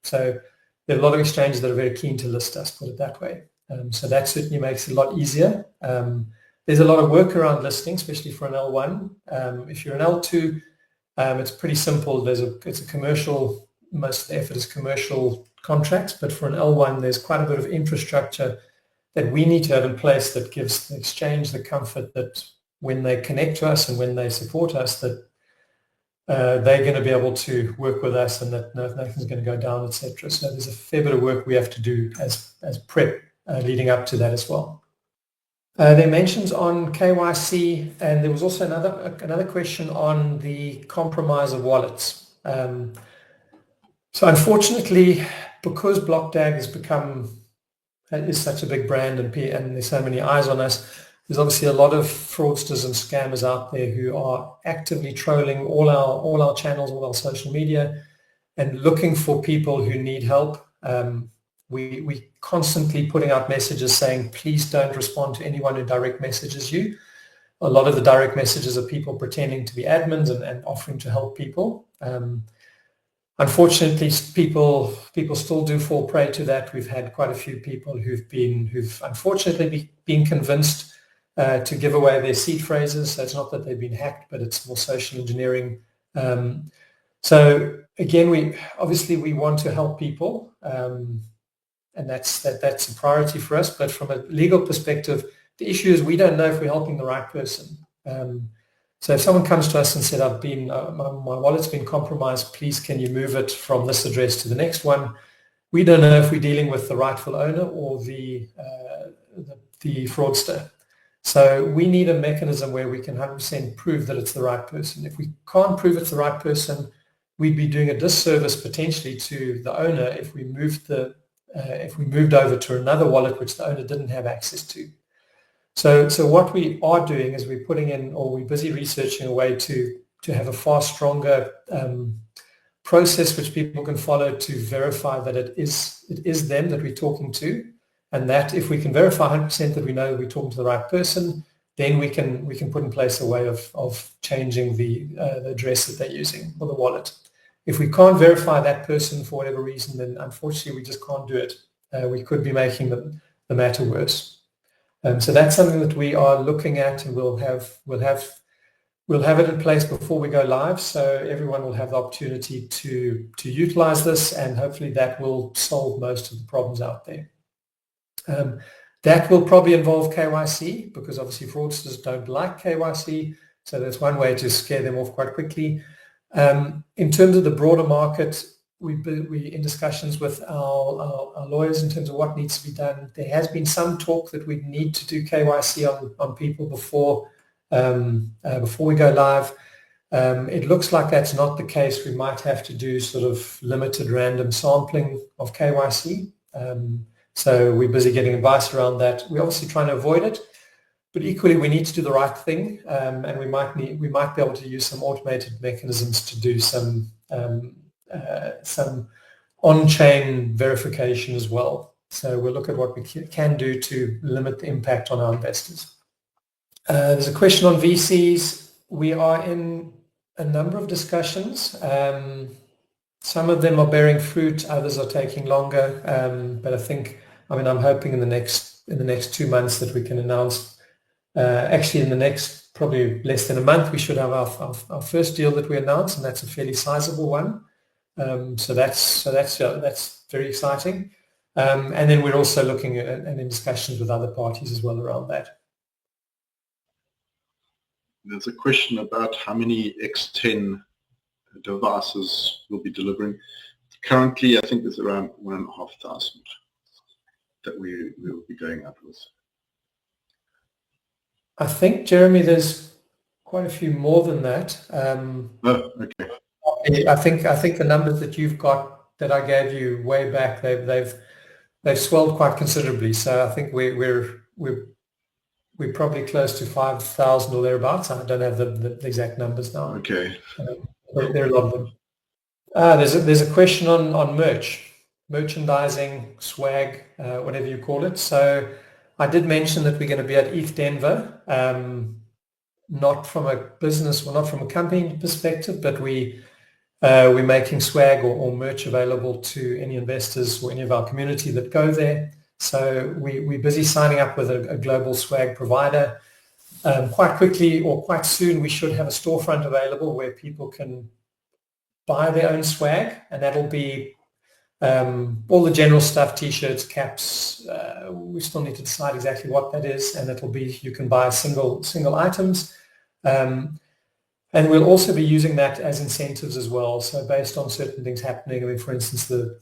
Speaker 1: there are a lot of exchanges that are very keen to list us, put it that way. So that certainly makes it a lot easier. There's a lot of work around listing, especially for an L1. If you're an L2, it's pretty simple. It's a commercial, most of the effort is commercial contracts, but for an L1, there's quite a bit of infrastructure that we need to have in place that gives the exchange the comfort that when they connect to us and when they support us, that they're going to be able to work with us and that nothing's going to go down, etc. So there's a fair bit of work we have to do as prep leading up to that as well. There are mentions on KYC, and there was also another question on the compromise of wallets. So unfortunately, because Blockdag is such a big brand and there's so many eyes on us, there's obviously a lot of fraudsters and scammers out there who are actively trolling all our channels, all our social media, and looking for people who need help. We constantly putting out messages saying, please don't respond to anyone who direct messages you. A lot of the direct messages are people pretending to be admins and offering to help people. Unfortunately, people still do fall prey to that. We've had quite a few people who've unfortunately been convinced to give away their seed phrases. So it's not that they've been hacked, but it's more social engineering. So again, we want to help people, and that's a priority for us. But from a legal perspective, the issue is we don't know if we're helping the right person. So if someone comes to us and said, my wallet's been compromised, please can you move it from this address to the next one? We don't know if we're dealing with the rightful owner or the fraudster. So we need a mechanism where we can 100% prove that it's the right person. If we can't prove it's the right person, we'd be doing a disservice potentially to the owner if we moved over to another wallet which the owner didn't have access to. So what we are doing is we're busy researching a way to have a far stronger process which people can follow to verify that it is them that we're talking to, and that if we can verify 100% that we know we're talking to the right person, then we can put in place a way of changing the address that they're using or the wallet. If we can't verify that person for whatever reason, then unfortunately we just can't do it. We could be making the matter worse. So that's something that we are looking at, and we'll have it in place before we go live, so everyone will have the opportunity to utilize this, and hopefully that will solve most of the problems out there. That will probably involve KYC, because obviously fraudsters don't like KYC, so that's one way to scare them off quite quickly. In terms of the broader market, we're in discussions with our lawyers in terms of what needs to be done. There has been some talk that we need to do KYC on people before we go live. It looks like that's not the case. We might have to do sort of limited random sampling of KYC. So we're busy getting advice around that. We're obviously trying to avoid it, but equally we need to do the right thing, and we might be able to use some automated mechanisms to do some on-chain verification as well. So we'll look at what we can do to limit the impact on our investors. There's a question on VCs. We are in a number of discussions. Some of them are bearing fruit, others are taking longer. But I'm hoping in the next 2 months that we can announce. Actually, in the next probably less than a month, we should have our first deal that we announce, and that's a fairly sizable one. So that's very exciting. And then we're also looking at and in discussions with other parties as well around that.
Speaker 6: There's a question about how many X10 devices we'll be delivering. Currently, I think there's around 1,500 that we will be going out with.
Speaker 1: I think, Jeremy, there's quite a few more than that.
Speaker 6: Oh, okay.
Speaker 1: I think the numbers that you've got that I gave you way back, they've swelled quite considerably. So I think we're probably close to 5,000 or thereabouts. I don't have the exact numbers now.
Speaker 6: Okay.
Speaker 1: There are a lot of them. There's a question on merchandising, swag, whatever you call it. So I did mention that we're going to be at ETH Denver, not from a business or not from a company perspective, but we're making swag or merch available to any investors or any of our community that go there. So we're busy signing up with a global swag provider. Quite quickly or quite soon, we should have a storefront available where people can buy their own swag, and that'll be all the general stuff, t-shirts, caps. We still need to decide exactly what that is, and it'll be you can buy single items. And we'll also be using that as incentives as well. So based on certain things happening, I mean, for instance, the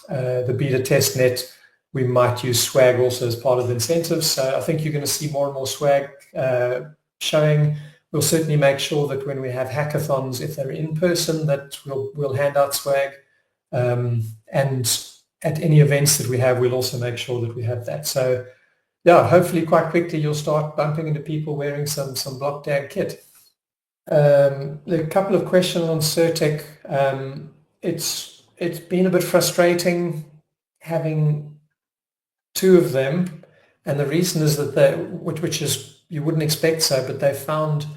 Speaker 1: beta testnet, we might use swag also as part of the incentives. So I think you're going to see more and more swag showing. We'll certainly make sure that when we have hackathons, if they're in person, that we'll hand out swag. And at any events that we have, we'll also make sure that we have that. So yeah, hopefully quite quickly you'll start bumping into people wearing some Blockdag kit. There are a couple of questions on Certec. It's been a bit frustrating having two of them, and the reason is that which is you wouldn't expect so, but they found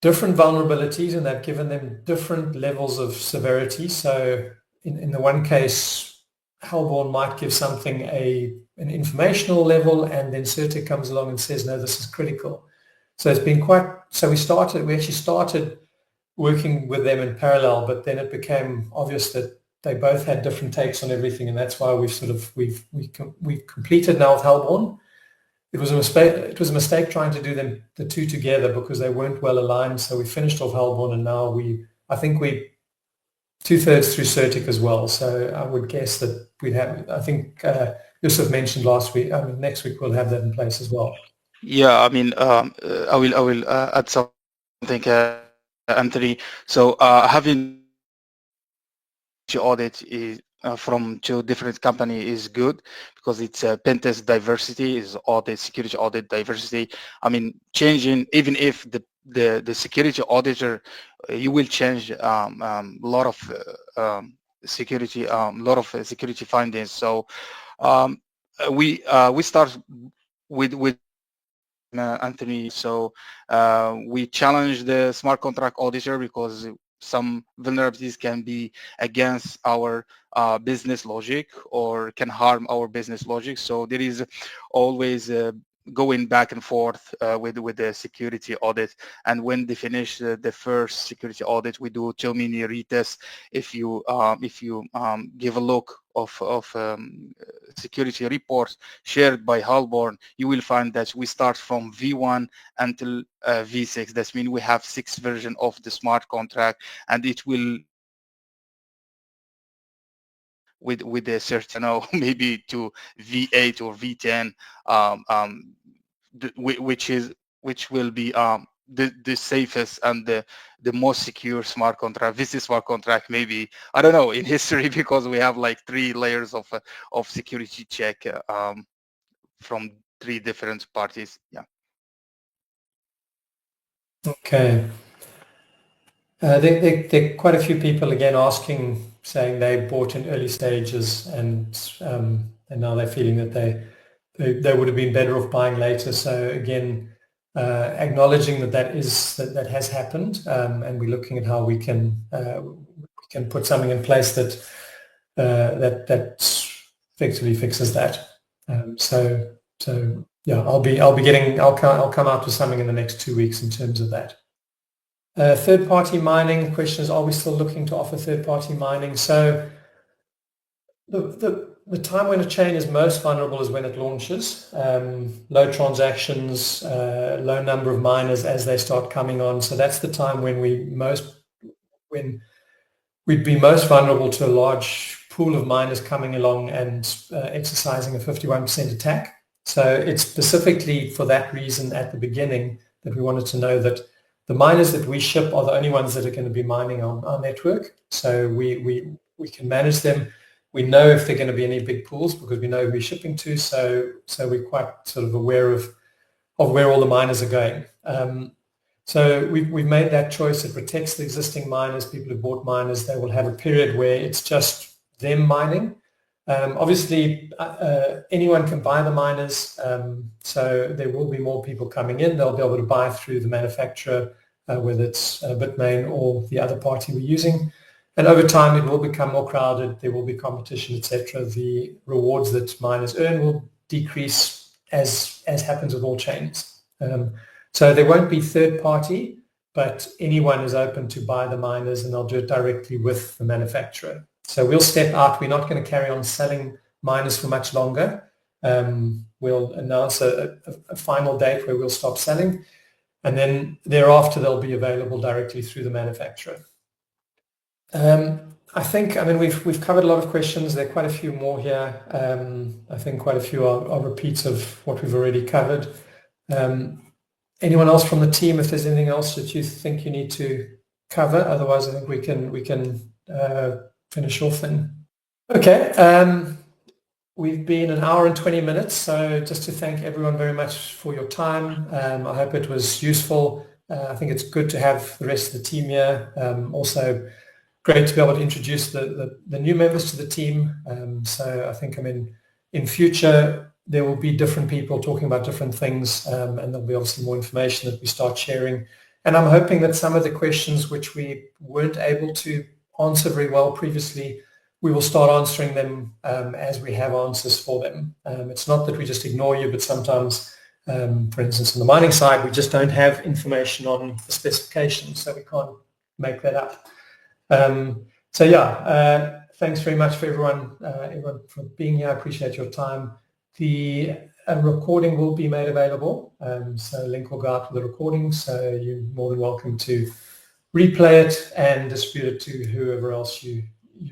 Speaker 1: different vulnerabilities and they've given them different levels of severity. So in the one case, Hellborn might give something an informational level, and then Certec comes along and says, no, this is critical. So it's been so we actually started working with them in parallel, but then it became obvious that they both had different takes on everything, and that's why we've completed now with Hellborn. It was a mistake trying to do the two together because they weren't well aligned. So we finished off Hellborn, and now I think we 2/3 through Certec as well. So I would guess that we'd have. I think Yusuf mentioned last week. I mean, next week we'll have that in place as well.
Speaker 7: Yeah, I mean, I will add something, Anthony. So having audit is from two different companies is good because it's pen test diversity, is audit, security audit diversity. I mean, changing, even if the security auditor, you will change a lot of security findings. So we start with Anthony. So we challenge the smart contract auditor because some vulnerabilities can be against our business logic or can harm our business logic. So there is always going back and forth with the security audit. And when they finish the first security audit, we do too many retests. If you give a look of security reports shared by Hellborn, you will find that we start from V1 until V6. That means we have 6 versions of the smart contract, and it will with a certain maybe to V8 or V10, which will be the safest and the most secure smart contract. This is smart contract, maybe, I don't know, in history, because we have like 3 layers of security check from 3 different parties. Yeah.
Speaker 1: Okay. There are quite a few people again asking, saying they bought in early stages and now they're feeling that they would have been better off buying later. So again, acknowledging that has happened, and we're looking at how we can put something in place that effectively fixes that. So yeah, I'll come out with something in the next 2 weeks in terms of that. Third-party mining. The question is, are we still looking to offer third-party mining? So the time when a chain is most vulnerable is when it launches. Low transactions, low number of miners as they start coming on. So that's the time when we'd be most vulnerable to a large pool of miners coming along and exercising a 51% attack. So it's specifically for that reason at the beginning that we wanted to know that the miners that we ship are the only ones that are going to be mining on our network. So we can manage them. We know if they're going to be any big pools because we know who we're shipping to. So we're quite sort of aware of where all the miners are going. So we've made that choice. It protects the existing miners. People who bought miners, they will have a period where it's just them mining. Obviously, anyone can buy the miners, so there will be more people coming in. They'll be able to buy through the manufacturer, whether it's Bitmain or the other party we're using. And over time, it will become more crowded. There will be competition, etc. The rewards that miners earn will decrease as happens with all chains. So there won't be third party, but anyone is open to buy the miners, and they'll do it directly with the manufacturer. So we'll step out. We're not going to carry on selling miners for much longer. We'll announce a final date where we'll stop selling, and then thereafter they'll be available directly through the manufacturer. I mean, we've covered a lot of questions. There are quite a few more here. I think quite a few are repeats of what we've already covered. Anyone else from the team, if there's anything else that you think you need to cover? Otherwise, I think we can finish off then. Okay. We've been 1 hour and 20 minutes. So just to thank everyone very much for your time. I hope it was useful. I think it's good to have the rest of the team here. Also, great to be able to introduce the new members to the team. So I think, I mean, in future, there will be different people talking about different things, and there'll be obviously more information that we start sharing. And I'm hoping that some of the questions which we weren't able to answer very well previously, we will start answering them as we have answers for them. It's not that we just ignore you, but sometimes, for instance, on the mining side, we just don't have information on the specifications, so we can't make that up. So yeah, thanks very much for everyone for being here. I appreciate your time. The recording will be made available, so a link will go out to the recording, so you're more than welcome to replay it and distribute it to whoever else you'd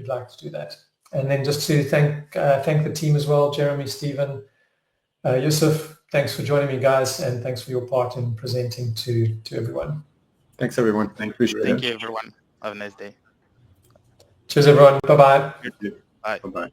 Speaker 1: like to do that. And then just to thank the team as well, Jeremy, Stephen, Yusuf, thanks for joining me, guys, and thanks for your part in presenting to everyone.
Speaker 5: Thanks, everyone. Thank you,
Speaker 7: everyone. Have a nice day.
Speaker 1: Cheers, everyone. Bye-bye.
Speaker 5: Bye.
Speaker 7: Bye.